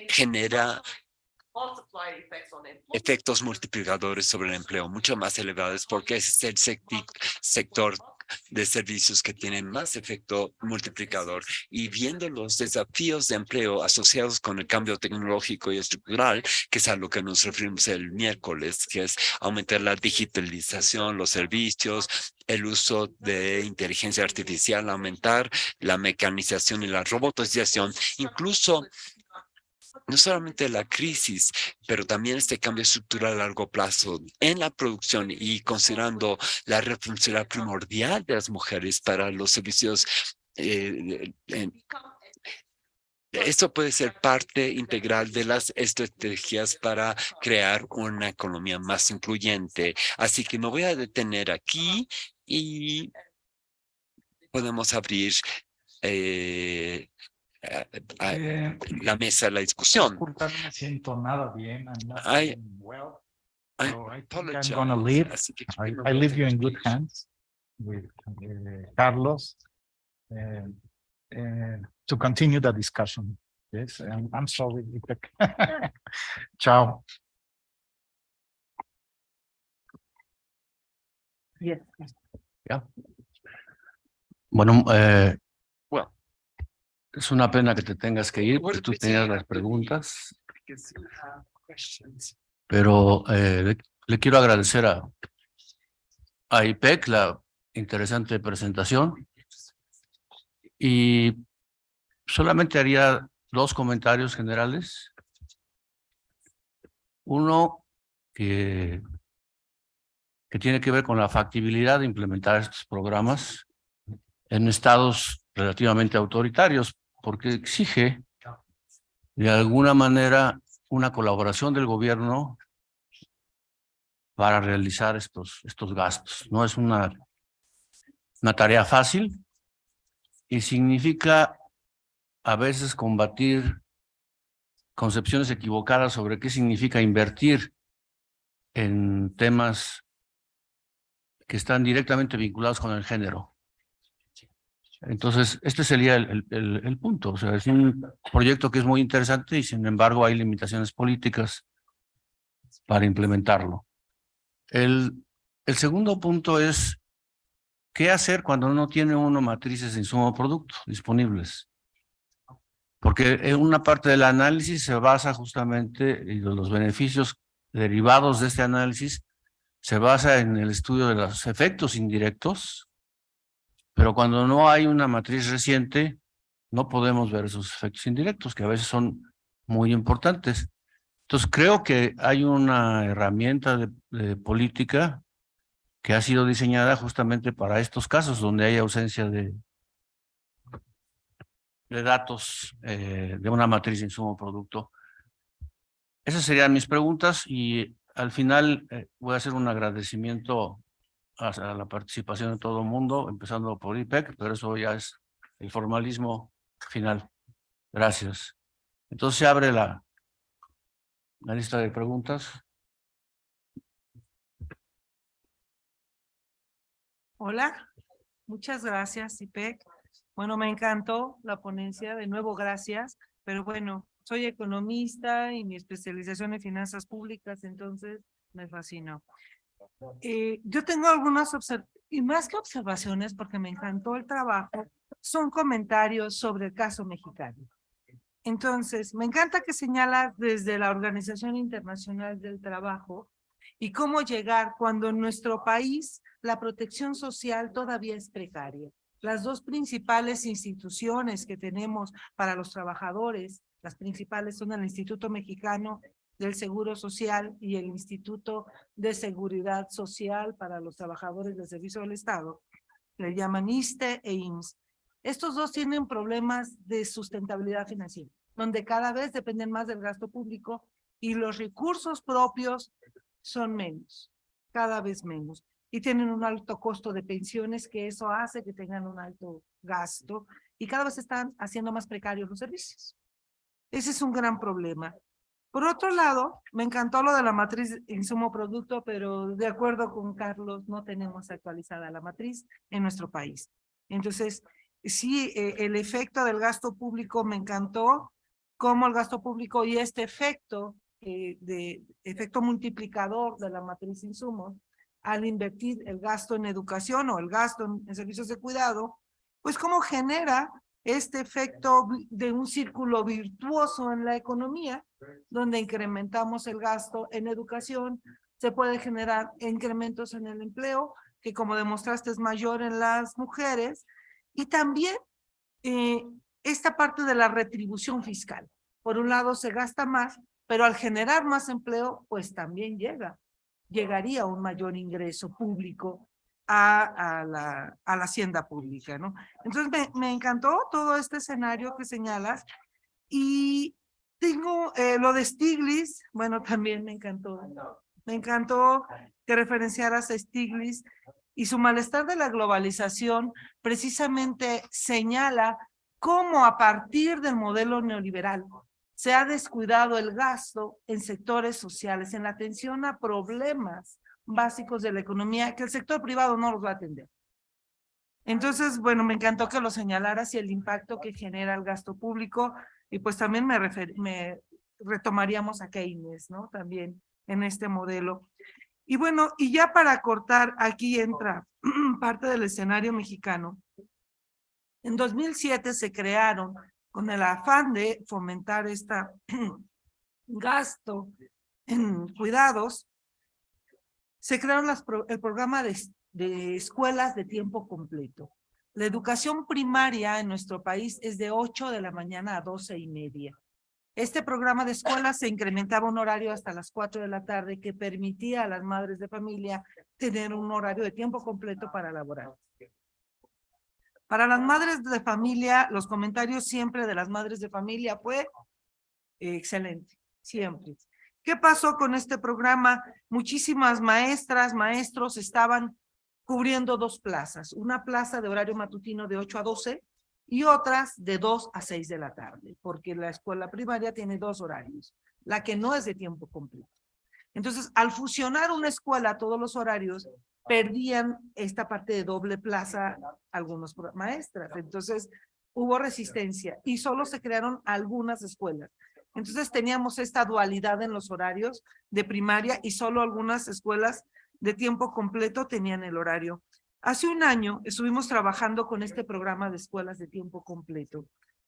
genera efectos multiplicadores sobre el empleo mucho más elevados porque es el sector de servicios que tiene más efecto multiplicador. Y viendo los desafíos de empleo asociados con el cambio tecnológico y estructural, que es a lo que nos referimos el miércoles, que es aumentar la digitalización, los servicios, el uso de inteligencia artificial, aumentar la mecanización y la robotización, incluso no solamente la crisis, pero también este cambio estructural a largo plazo en la producción y considerando la responsabilidad primordial de las mujeres para los servicios. Esto puede ser parte integral de las estrategias para crear una economía más incluyente. Así que me voy a detener aquí y podemos abrir la mesa, la discusión. Disculpa, no me siento nada bien. I'm not I feeling well. I So I think apologize. I'm gonna leave. Así que I leave you in good hands with Carlos to continue the discussion. Yes, I'm sorry. Chao. Yes. Ya. Bueno, Well, es una pena que te tengas que ir porque tú tenías las preguntas, pero le quiero agradecer a IPEC la interesante presentación y solamente haría dos comentarios generales. Uno que tiene que ver con la factibilidad de implementar estos programas en estados relativamente autoritarios, porque exige de alguna manera una colaboración del gobierno para realizar estos gastos. No es una tarea fácil y significa a veces combatir concepciones equivocadas sobre qué significa invertir en temas que están directamente vinculados con el género. Entonces, este sería el punto. O sea, es un proyecto que es muy interesante y sin embargo hay limitaciones políticas para implementarlo. El segundo punto es qué hacer cuando no tiene uno matrices de insumo producto disponibles. Porque en una parte del análisis se basa justamente, y los beneficios derivados de este análisis se basa en el estudio de los efectos indirectos, pero cuando no hay una matriz reciente, no podemos ver esos efectos indirectos, que a veces son muy importantes. Entonces, creo que hay una herramienta de política que ha sido diseñada justamente para estos casos donde hay ausencia de datos de una matriz de insumo producto. Esas serían mis preguntas y al final voy a hacer un agradecimiento a la participación de todo el mundo, empezando por IPEC, pero eso ya es el formalismo final. Gracias. Entonces se abre la lista de preguntas. Hola, muchas gracias, IPEC. Bueno, me encantó la ponencia, de nuevo gracias, pero bueno, soy economista y mi especialización en finanzas públicas, entonces me fascinó. Yo tengo algunas y más que observaciones, porque me encantó el trabajo, son comentarios sobre el caso mexicano. Entonces, me encanta que señala desde la Organización Internacional del Trabajo y cómo llegar cuando en nuestro país la protección social todavía es precaria. Las dos principales instituciones que tenemos para los trabajadores, las principales son el Instituto Mexicano del Seguro Social y el Instituto de Seguridad Social para los Trabajadores del Servicio del Estado, le llaman ISSSTE e IMSS. Estos dos tienen problemas de sustentabilidad financiera, donde cada vez dependen más del gasto público y los recursos propios son menos. cada vez menos. Y tienen un alto costo de pensiones, que eso hace que tengan un alto gasto y cada vez están haciendo más precarios los servicios. Ese es un gran problema. Por otro lado, me encantó lo de la matriz insumo-producto, pero de acuerdo con Carlos, no tenemos actualizada la matriz en nuestro país. Entonces, sí, el efecto del gasto público me encantó, cómo el gasto público y este efecto, de efecto multiplicador de la matriz insumos, al invertir el gasto en educación o el gasto en servicios de cuidado, pues cómo genera este efecto de un círculo virtuoso en la economía, donde incrementamos el gasto en educación, se puede generar incrementos en el empleo, que como demostraste es mayor en las mujeres, y también esta parte de la retribución fiscal. Por un lado se gasta más, pero al generar más empleo, pues también llegaría un mayor ingreso público a la hacienda pública, ¿no? Entonces me encantó todo este escenario que señalas y tengo lo de Stiglitz, bueno, también me encantó que referenciaras a Stiglitz y su malestar de la globalización precisamente señala cómo a partir del modelo neoliberal se ha descuidado el gasto en sectores sociales, en la atención a problemas básicos de la economía que el sector privado no los va a atender. Entonces, bueno, me encantó que lo señalaras y el impacto que genera el gasto público, y pues también me retomaríamos a Keynes, ¿no? También en este modelo. Y bueno, y ya para cortar, aquí entra parte del escenario mexicano. En 2007 se crearon, con el afán de fomentar este gasto en cuidados, se crearon el programa de escuelas de tiempo completo. La educación primaria en nuestro país es de 8 de la mañana a 12:30. Este programa de escuelas se incrementaba un horario hasta las 4 de la tarde que permitía a las madres de familia tener un horario de tiempo completo para laborar. Para las madres de familia, los comentarios siempre de las madres de familia fue excelente, siempre. ¿Qué pasó con este programa? Muchísimas maestras, maestros estaban cubriendo 2 plazas, una plaza de horario matutino de 8 a 12 y otras de 2 a 6 de la tarde, porque la escuela primaria tiene 2 horarios, la que no es de tiempo completo. Entonces, al fusionar una escuela, todos los horarios, perdían esta parte de doble plaza algunos maestras. Entonces, hubo resistencia y solo se crearon algunas escuelas. Entonces, teníamos esta dualidad en los horarios de primaria y solo algunas escuelas de tiempo completo tenían el horario. Hace un año estuvimos trabajando con este programa de escuelas de tiempo completo.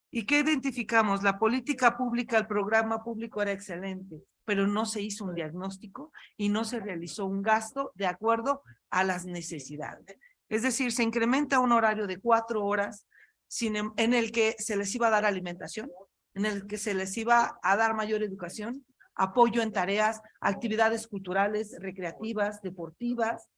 ¿Y qué identificamos? La política pública, el programa público era excelente, pero no se hizo un diagnóstico y no se realizó un gasto de acuerdo a las necesidades. Es decir, se incrementa un horario de 4 horas en el que se les iba a dar alimentación, en el que se les iba a dar mayor educación, apoyo en tareas, actividades culturales, recreativas, deportivas.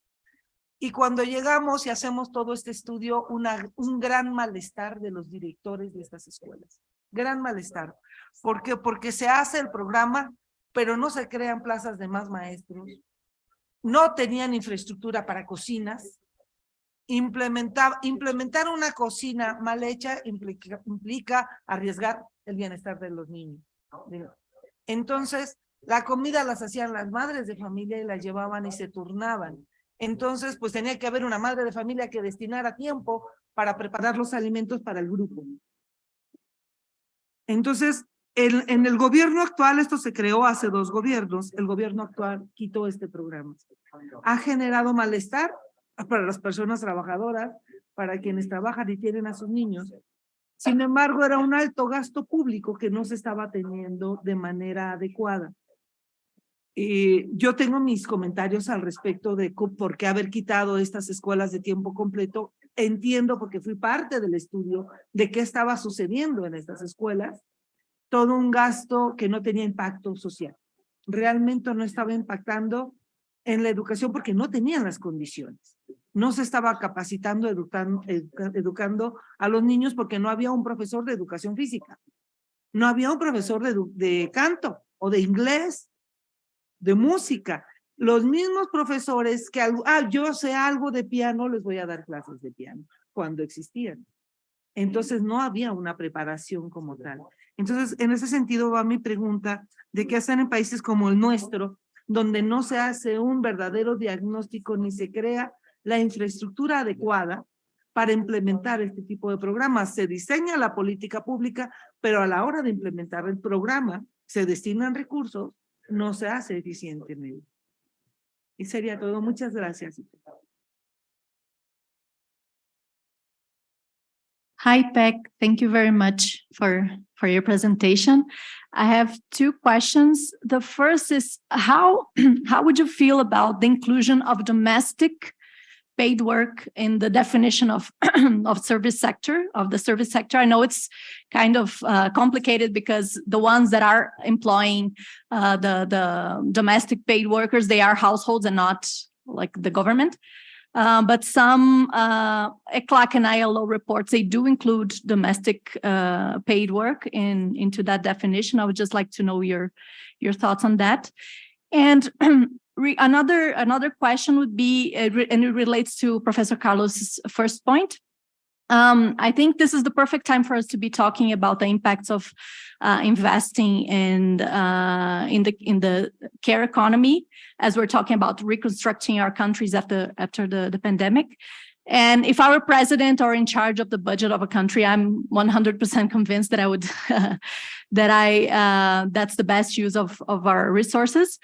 Y cuando llegamos y hacemos todo este estudio, un gran malestar de los directores de estas escuelas. Gran malestar. ¿Por qué? Porque se hace el programa, pero no se crean plazas de más maestros. No tenían infraestructura para cocinas. Implementar una cocina mal hecha implica arriesgar el bienestar de los niños. Entonces, la comida las hacían las madres de familia y la llevaban y se turnaban. Entonces, pues tenía que haber una madre de familia que destinara tiempo para preparar los alimentos para el grupo. Entonces, en el gobierno actual, esto se creó hace 2 gobiernos, el gobierno actual quitó este programa. Ha generado malestar para las personas trabajadoras, para quienes trabajan y tienen a sus niños. Sin embargo, era un alto gasto público que no se estaba teniendo de manera adecuada. Yo tengo mis comentarios al respecto de por qué haber quitado estas escuelas de tiempo completo. Entiendo, porque fui parte del estudio de qué estaba sucediendo en estas escuelas. Todo un gasto que no tenía impacto social. Realmente no estaba impactando en la educación porque no tenían las condiciones. No se estaba capacitando, educando a los niños porque no había un profesor de educación física. No había un profesor de canto o de inglés, de música. los mismos profesores que, yo sé algo de piano, les voy a dar clases de piano, cuando existían. Entonces no había una preparación como tal. Entonces, en ese sentido va mi pregunta de qué hacen en países como el nuestro, donde no se hace un verdadero diagnóstico ni se crea la infraestructura adecuada para implementar este tipo de programas. Se diseña la política pública, pero a la hora de implementar el programa, se destinan recursos, no se hace eficientemente. Y sería todo. Muchas gracias. Hi, Peck. Thank you very much for your presentation. I have two questions. The first is how would you feel about the inclusion of domestic paid work in the definition of of the service sector? I know it's kind of complicated because the ones that are employing the domestic paid workers, they are households and not like the government. But some ECLAC and ILO reports, they do include domestic paid work into that definition. I would just like to know your thoughts on that. And another question would be, and it relates to Professor Carlos's first point. I think this is the perfect time for us to be talking about the impacts of investing in the care economy, as we're talking about reconstructing our countries after the pandemic. And if I were president or in charge of the budget of a country, I'm 100% convinced that I would that's the best use of our resources.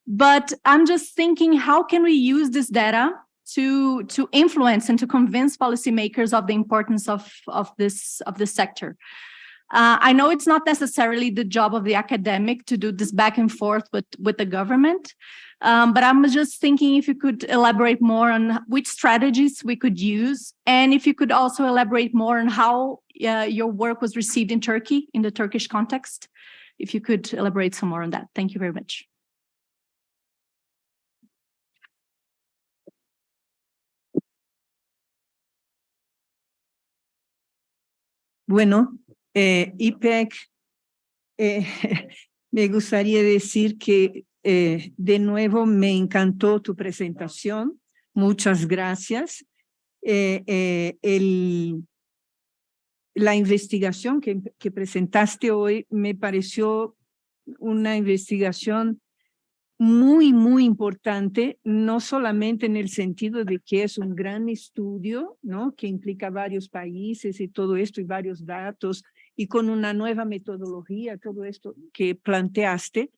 But I'm just thinking, how can we use this data to influence and to convince policymakers of the importance of this sector? I know it's not necessarily the job of the academic to do this back and forth with the government, but I'm just thinking if you could elaborate more on which strategies we could use, and if you could also elaborate more on how your work was received in Turkey, in the Turkish context. If you could elaborate some more on that. Thank you very much. Bueno, IPEC, me gustaría decir que de nuevo me encantó tu presentación. Muchas gracias. La investigación que presentaste hoy me pareció una investigación muy, muy importante, no solamente en el sentido de que es un gran estudio, ¿no? Que implica varios países y todo esto y varios datos y con una nueva metodología, todo esto que planteaste,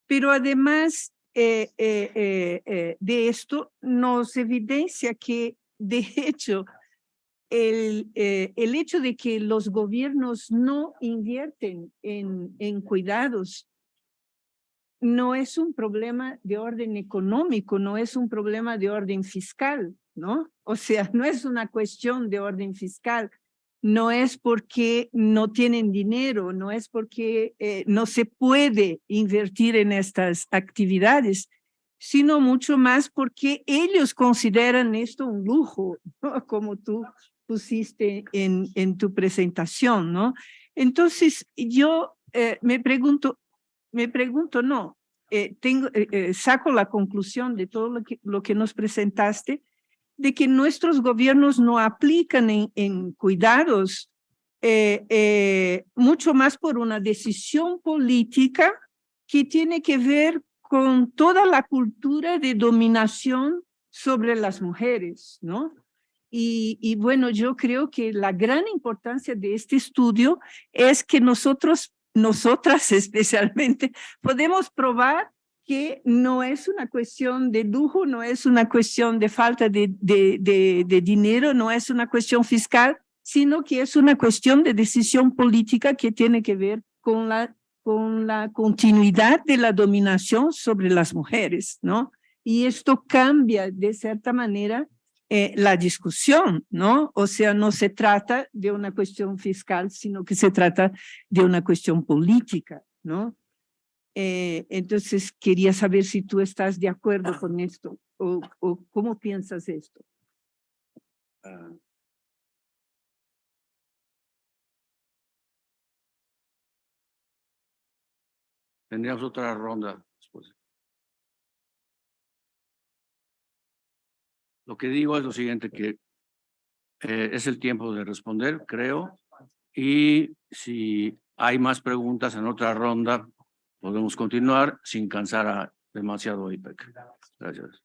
pero además de esto nos evidencia que, de hecho, el hecho de que los gobiernos no invierten en cuidados no es un problema de orden económico, no es un problema de orden fiscal, ¿no? O sea, no es una cuestión de orden fiscal, no es porque no tienen dinero, no es porque no se puede invertir en estas actividades, sino mucho más porque ellos consideran esto un lujo, ¿no? Como tú pusiste en tu presentación, ¿no? Entonces, yo me pregunto, no, saco la conclusión de todo lo que nos presentaste, de que nuestros gobiernos no aplican en cuidados mucho más por una decisión política que tiene que ver con toda la cultura de dominación sobre las mujeres, ¿no? Y bueno, yo creo que la gran importancia de este estudio es que nosotras especialmente, podemos probar que no es una cuestión de lujo, no es una cuestión de falta de dinero, no es una cuestión fiscal, sino que es una cuestión de decisión política que tiene que ver con la continuidad de la dominación sobre las mujeres, ¿no? Y esto cambia de cierta manera la discusión, ¿no? O sea, no se trata de una cuestión fiscal, sino que se trata de una cuestión política, ¿no? Entonces, quería saber si tú estás de acuerdo con esto o cómo piensas esto. Tendríamos otra ronda después. Lo que digo es lo siguiente, que es el tiempo de responder, creo, y si hay más preguntas en otra ronda, podemos continuar sin cansar demasiado a IPEC. Gracias.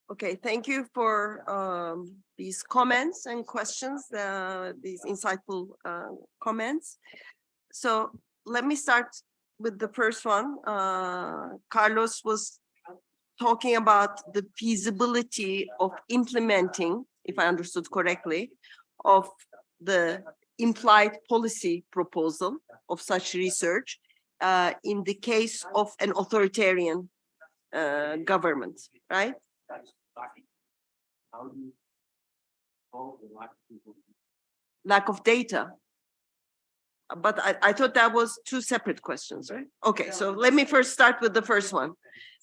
Okay, thank you for these comments and questions, these insightful comments. So let me start with the first one. Carlos was talking about the feasibility of implementing, if I understood correctly, of the implied policy proposal of such research in the case of an authoritarian government, right? Lack of data. But I thought that was two separate questions, right? Okay, so let me first start with the first one.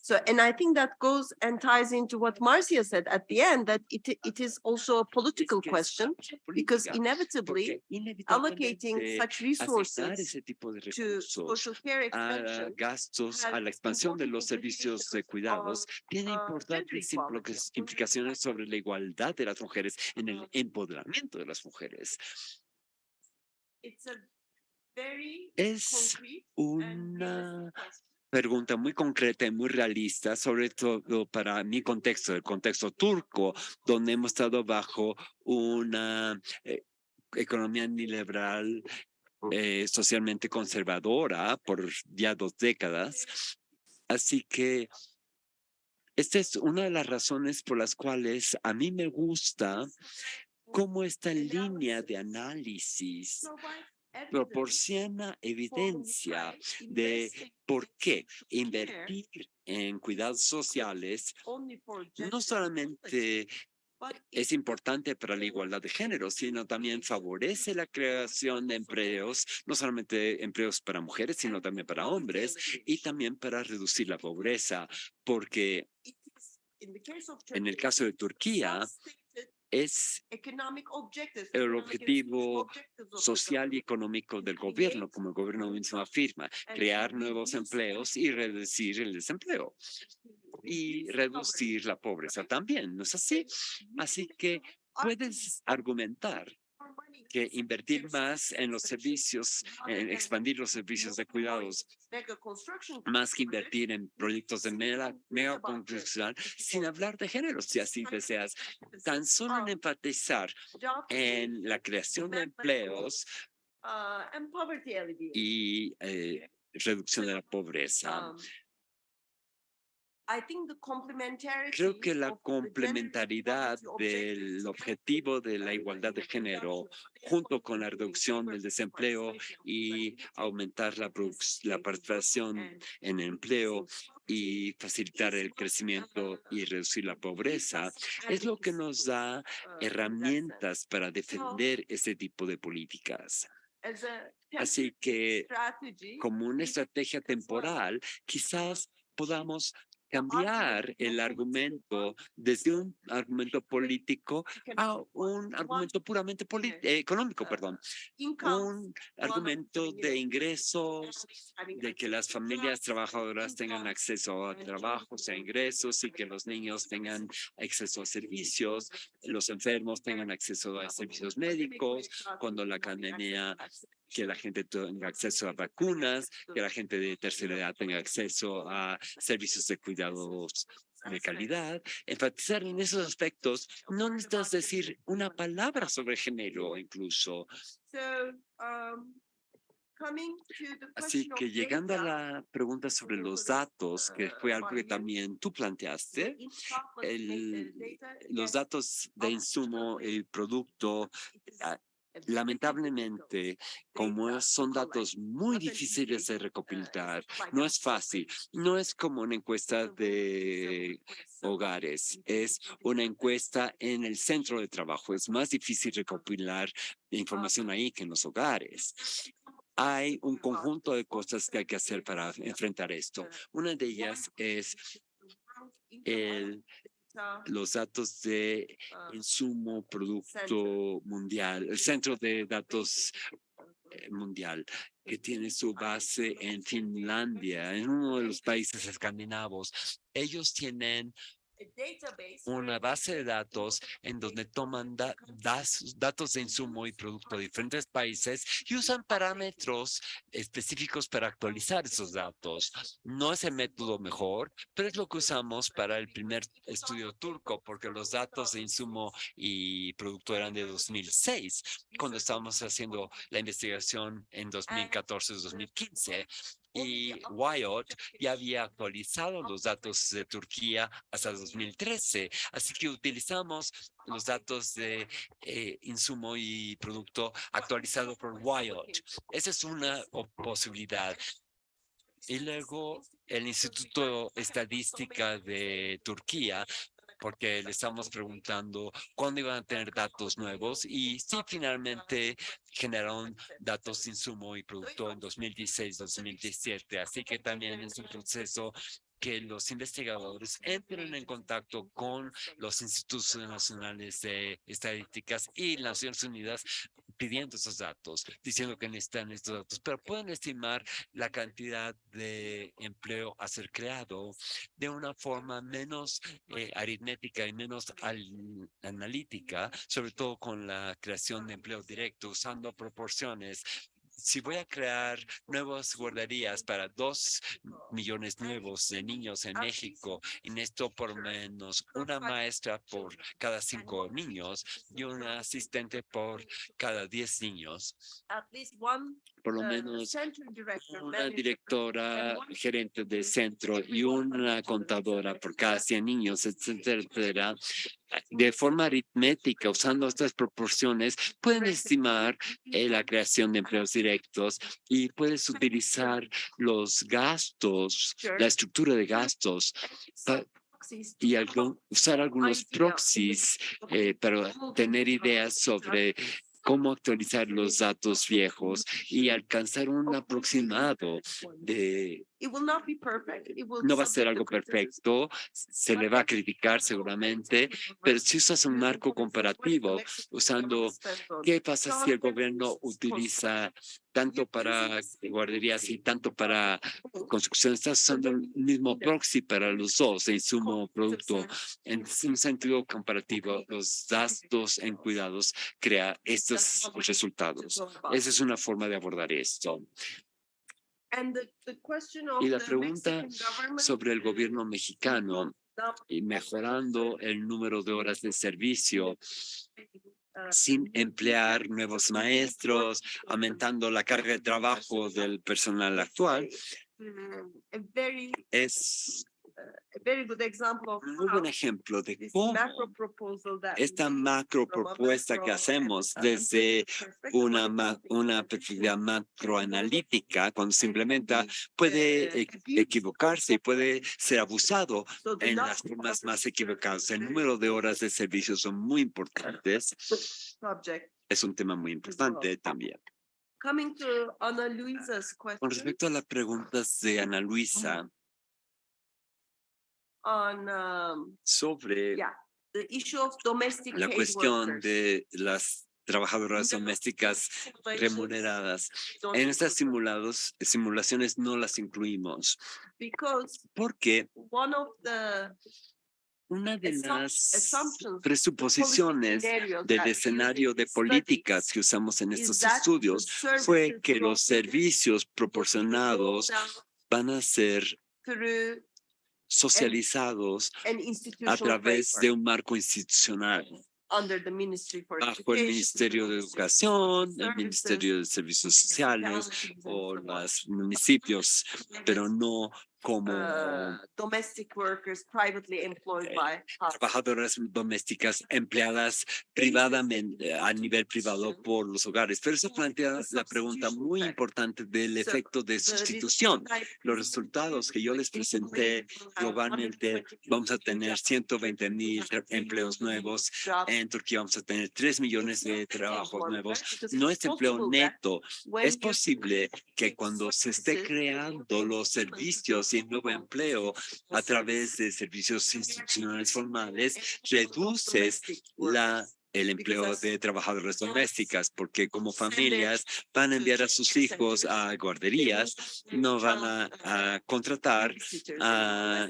So, and I think that goes and ties into what Marcia said at the end, that it is also a political question, because inevitably allocating such resources to social care expansion gastos a la expansión de los servicios de cuidados tiene importantes implicaciones sobre la igualdad de las mujeres en el empoderamiento de las mujeres. Es una pregunta muy concreta y muy realista, sobre todo para mi contexto, el contexto turco, donde hemos estado bajo una economía neoliberal socialmente conservadora por ya 2 décadas. Así que esta es una de las razones por las cuales a mí me gusta cómo esta línea de análisis proporciona evidencia de por qué invertir en cuidados sociales no solamente es importante para la igualdad de género, sino también favorece la creación de empleos, no solamente empleos para mujeres, sino también para hombres, y también para reducir la pobreza, porque en el caso de Turquía, es el objetivo social y económico del gobierno, como el gobierno mismo afirma, crear nuevos empleos y reducir el desempleo y reducir la pobreza también, ¿no es así? Así que puedes argumentar que invertir más en los servicios, en expandir los servicios de cuidados, más que invertir en proyectos de mega construcción, sin hablar de género, si así deseas, tan solo en enfatizar en la creación de empleos y reducción de la pobreza. Creo que la complementariedad del objetivo de la igualdad de género, junto con la reducción del desempleo y aumentar la participación en el empleo y facilitar el crecimiento y reducir la pobreza, es lo que nos da herramientas para defender ese tipo de políticas. Así que, como una estrategia temporal, quizás podamos cambiar el argumento desde un argumento político a un argumento puramente económico, un argumento de ingresos, de que las familias trabajadoras tengan acceso a trabajos, a ingresos y que los niños tengan acceso a servicios, los enfermos tengan acceso a servicios médicos, cuando la pandemia, que la gente tenga acceso a vacunas, que la gente de tercera edad tenga acceso a servicios de cuidados de calidad. Enfatizar en esos aspectos, no necesitas decir una palabra sobre género incluso. Así que llegando a la pregunta sobre los datos, que fue algo que también tú planteaste, los datos de insumo, el producto, lamentablemente, como son datos muy difíciles de recopilar, no es fácil, no es como una encuesta de hogares, es una encuesta en el centro de trabajo, es más difícil recopilar información ahí que en los hogares. Hay un conjunto de cosas que hay que hacer para enfrentar esto. Una de ellas es los datos de insumo producto mundial, el centro de datos mundial. que tiene su base en Finlandia, en uno de los países escandinavos. Ellos tienen una base de datos en donde toman datos de insumo y producto de diferentes países y usan parámetros específicos para actualizar esos datos. No es el método mejor, pero es lo que usamos para el primer estudio turco, porque los datos de insumo y producto eran de 2006, cuando estábamos haciendo la investigación en 2014-2015. Y Wyatt ya había actualizado los datos de Turquía hasta 2013. Así que utilizamos los datos de insumo y producto actualizado por Wyatt. Esa es una posibilidad. Y luego el Instituto Estadística de Turquía, porque le estamos preguntando cuándo iban a tener datos nuevos y sí, finalmente generaron datos de insumo y producto en 2016-2017. Así que también es un proceso que los investigadores entren en contacto con los institutos nacionales de estadísticas y Naciones Unidas pidiendo esos datos, diciendo que necesitan estos datos, pero pueden estimar la cantidad de empleo a ser creado de una forma menos aritmética y menos analítica, sobre todo con la creación de empleo directo, usando proporciones. Si voy a crear nuevas guarderías para 2 millones nuevos de niños en México, y necesito por lo menos una maestra por cada 5 niños y una asistente por cada 10 niños, por lo menos una directora gerente de centro y una contadora por cada 100 niños, etcétera, etcétera. De forma aritmética, usando estas proporciones, pueden estimar la creación de empleos directos y puedes utilizar los gastos, la estructura de gastos y usar algunos proxies para tener ideas sobre cómo actualizar los datos viejos y alcanzar un aproximado de... No va a ser algo perfecto, se le va a criticar seguramente, pero si usas un marco comparativo, usando qué pasa si el gobierno utiliza tanto para guarderías y tanto para construcción, estás usando el mismo proxy para los dos, de insumo producto. En un sentido comparativo, los datos en cuidados crea estos resultados. Esa es una forma de abordar esto. Y la pregunta sobre el gobierno mexicano y mejorando el número de horas de servicio sin emplear nuevos maestros, aumentando la carga de trabajo del personal actual, es un muy buen ejemplo de cómo esta macro propuesta que hacemos desde una perspectiva macroanalítica, cuando se implementa, puede equivocarse y puede ser abusado en las formas más equivocadas. El número de horas de servicio son muy importantes. Es un tema muy importante también. Con respecto a las preguntas de Ana Luisa, sobre la cuestión de las trabajadoras domésticas remuneradas. En estas simulaciones no las incluimos porque una de las presuposiciones del escenario de políticas que usamos en estos estudios fue que los servicios proporcionados van a ser socializados a través de un marco institucional bajo el Ministerio de Educación, el Ministerio de Servicios Sociales o los municipios, pero no como trabajadoras domésticas empleadas privadamente, a nivel privado por los hogares. Pero eso plantea la pregunta muy importante del efecto de sustitución. Los resultados que yo les presenté globalmente, vamos a tener 120,000 empleos nuevos. En Turquía vamos a tener 3 millones de trabajos nuevos. No es empleo neto. Es posible que cuando se esté creando los servicios y nuevo empleo a través de servicios institucionales formales, reduces la el empleo de trabajadoras domésticas, porque como familias van a enviar a sus hijos a guarderías, no van a contratar a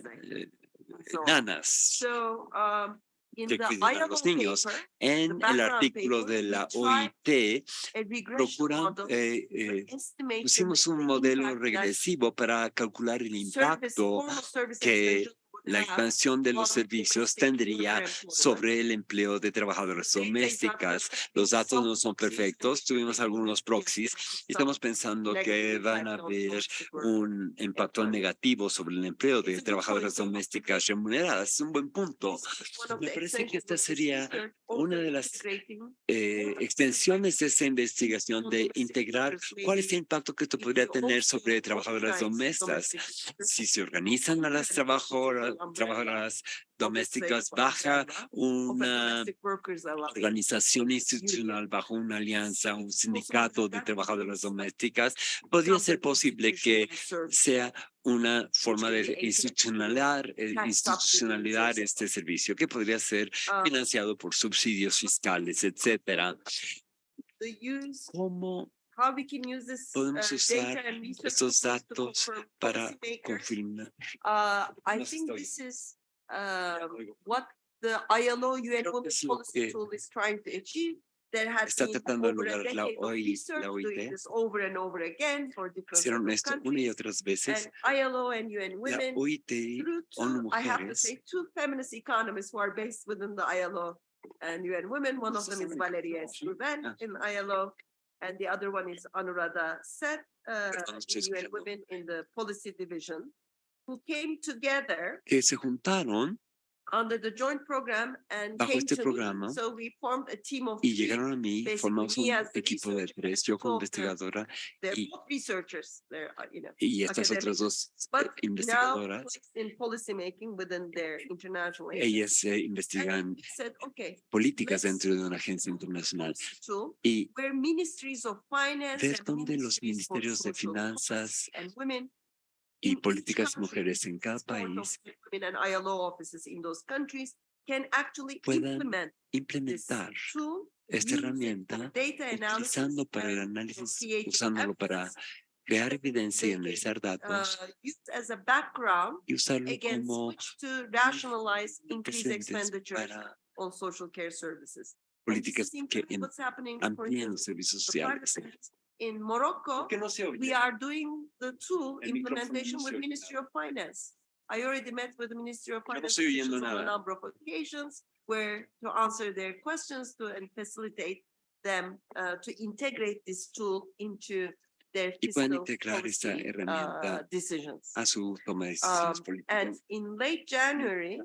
nanas que cuiden a los niños. En el artículo de la OIT, pusimos un modelo regresivo para calcular el impacto que la expansión de los servicios tendría sobre el empleo de trabajadoras domésticas. Los datos no son perfectos, tuvimos algunos proxies y estamos pensando que van a haber un impacto negativo sobre el empleo de trabajadoras domésticas remuneradas. Es un buen punto. Me parece que esta sería una de las extensiones de esa investigación, de integrar cuál es el impacto que esto podría tener sobre trabajadoras domésticas. Si se organizan a las trabajadoras domésticas bajo una organización institucional, bajo una alianza, un sindicato de trabajadoras domésticas, podría ser posible que sea una forma de institucionalizar este servicio que podría ser financiado por subsidios fiscales, etcétera. ¿Cómo podemos usar estos datos para confirmar? I think this is what the ILO UN Women's Policy Tool is trying to achieve. There has Está been tratando de over a lograr la decade of research OIT. doing this over and over again for different Hicieron esto una y countries. otras veces. And ILO and UN La Women, OIT, through ONU two, I have to Mujeres, say, two feminist economists who are based within the ILO and UN Women. One of them is Valeria Escriván in ILO, and the other one is Anuradha Seth, UN Women in the Policy Division, who came together que se juntaron under the joint program and bajo came este to me. programa So we formed a team of y three, llegaron a mí, basically formamos me un as the equipo de researcher, 3, yo como both investigadora they're y, both researchers, they're, y estas otras academics, dos but now investigadoras. placed in policy making within their international Ellas agency. investigan And we said, okay, políticas let's dentro de una agencia internacional tool y where ministries of finance ver and dónde los ministries for ministerios de social finanzas policy and women y in each políticas country, mujeres en cada support of país women and ILO offices in those countries can actually puedan implement this implementar tool, esta use it herramienta for data analysis utilizando para el and análisis, creating usándolo para evidence crear evidencia y they can, analizar datos used as a background y usarlo against como which to rationalize increased antecedentes expenditures para on social care services. And this políticas is que including what's happening, for amplíen los instance, servicios the private sociales. sector. In Morocco, ¿Por qué no se oye? we are doing the tool El micrófono implementation no se with oye Ministry of Finance. I already met with the Ministry of Yo no Finance estoy oyendo officials on a nada. number of occasions where to answer their questions and facilitate them to integrate this tool into their Y pueden fiscal integrar esta policy herramienta decisions. a su toma de decisiones And políticas. in late January,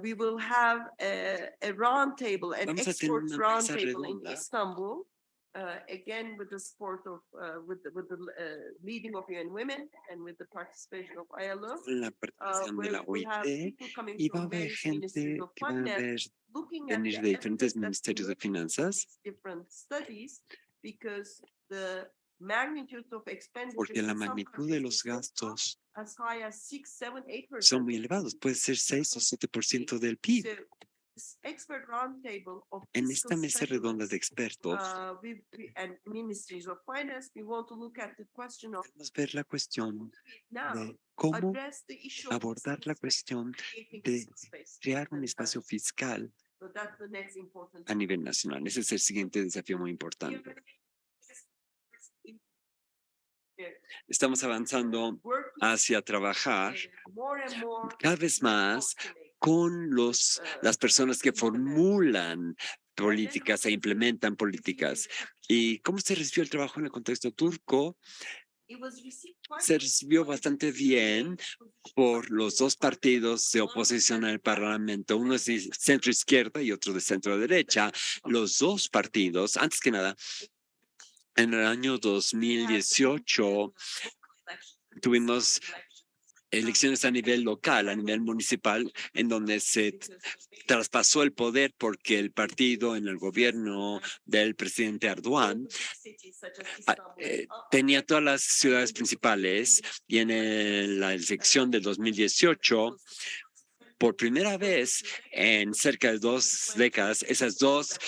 we will have a roundtable, an Vamos a tener experts una mesa roundtable in redonda. Istanbul, again with the support of with the leading of UN Women and with the participation of ILO, Con la participación de where la we will have OIT people coming y va a from haber various gente ministries of que van a finance, ver looking at venir the de diferentes evidence that's ministerios de emerging from finanzas these different studies, because the magnitude of expenditures porque la in some magnitud de countries los is so high, gastos as high as 6, 7, 8%. son muy elevados, puede ser 6 o 7% del PIB. So, this expert roundtable of En fiscal esta mesa redonda de specialists, expertos, and ministries of finance, we want to look at the question of vamos a ver la cuestión now de cómo address the issue of abordar fiscal la space, cuestión creating de fiscal space. crear un And espacio fiscal so that's the next important. a nivel nacional. Ese es el siguiente desafío muy importante. Estamos avanzando Working hacia trabajar more and more cada vez más policymakers. con las personas que formulan políticas e implementan políticas. ¿Y cómo se recibió el trabajo en el contexto turco? It was received quite Se recibió bastante bien por los dos partidos de oposición al Parlamento, uno es de centro izquierda y otro de centro derecha. Los dos partidos, antes que nada, en el año 2018 tuvimos elecciones a nivel local, a nivel municipal, en donde se traspasó el poder porque el partido en el gobierno del presidente Erdogan tenía todas las ciudades principales y en la elección del 2018 por primera vez en cerca de 2 décadas, esas dos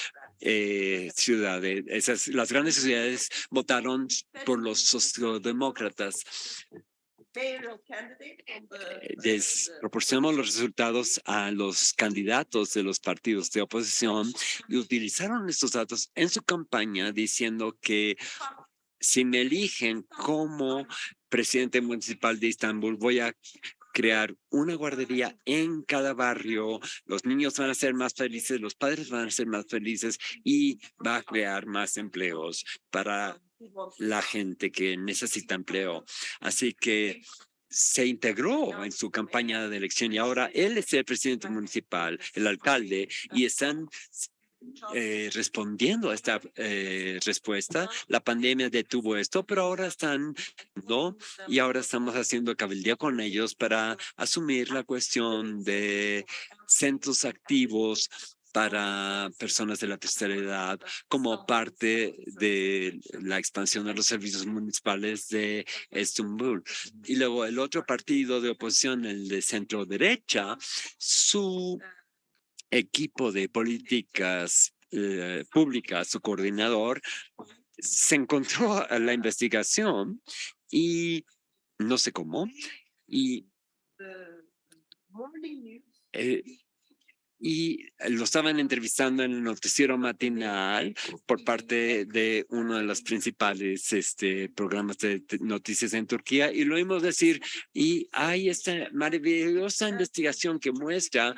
ciudades, las grandes ciudades votaron por los socialdemócratas. Les proporcionamos los resultados a los candidatos de los partidos de oposición y utilizaron estos datos en su campaña diciendo que si me eligen como presidente municipal de Estambul, voy a crear una guardería en cada barrio. Los niños van a ser más felices, los padres van a ser más felices y va a crear más empleos para la gente que necesita empleo. Así que se integró en su campaña de elección y ahora él es el presidente municipal, el alcalde, y están respondiendo a esta respuesta. La pandemia detuvo esto, pero ahora están y ahora estamos haciendo cabildeo con ellos para asumir la cuestión de centros activos para personas de la tercera edad como parte de la expansión de los servicios municipales de Estambul. Y luego el otro partido de oposición, el de centro derecha, su equipo de políticas públicas, su coordinador, se encontró a la investigación y no sé cómo, y lo estaban entrevistando en el noticiero matinal por parte de uno de los principales programas de noticias en Turquía y lo oímos decir, y hay esta maravillosa investigación que muestra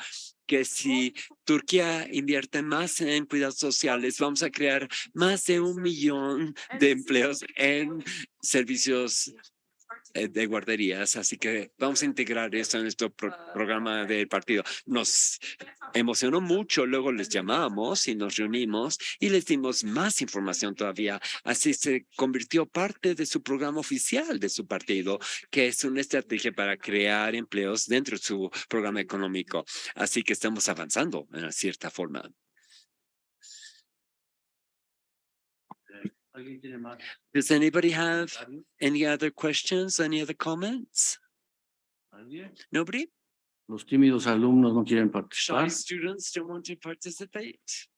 que si Turquía invierte más en cuidados sociales, vamos a crear más de 1 millón de empleos en servicios de guarderías, así que vamos a integrar esto en nuestro programa del partido. Nos emocionó mucho, luego les llamamos y nos reunimos y les dimos más información todavía. Así se convirtió parte de su programa oficial de su partido, que es una estrategia para crear empleos dentro de su programa económico. Así que estamos avanzando en cierta forma. Does anybody have any other questions, any other comments? Nobody? Los tímidos alumnos no quieren Shy participar. students don't want to participate?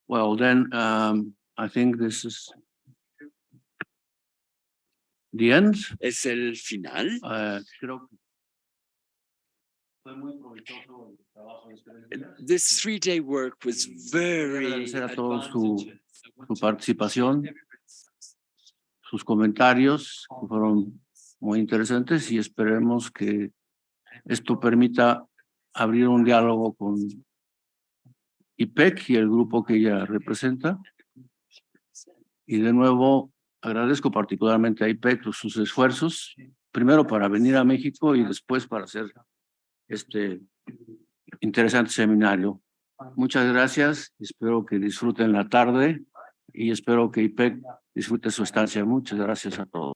Well, then, I think this is the end. Es el final. Creo que fue muy provechoso el trabajo de ustedes. This 3-day work was very Agradecer a todos advantageous. su participación, sus comentarios que fueron muy interesantes y esperemos que esto permita abrir un diálogo con IPEC y el grupo que ella representa. Y de nuevo agradezco particularmente a IPEC sus esfuerzos, primero para venir a México y después para hacer este interesante seminario. Muchas gracias, espero que disfruten la tarde y espero que IPEC disfrute su estancia. Muchas gracias a todos.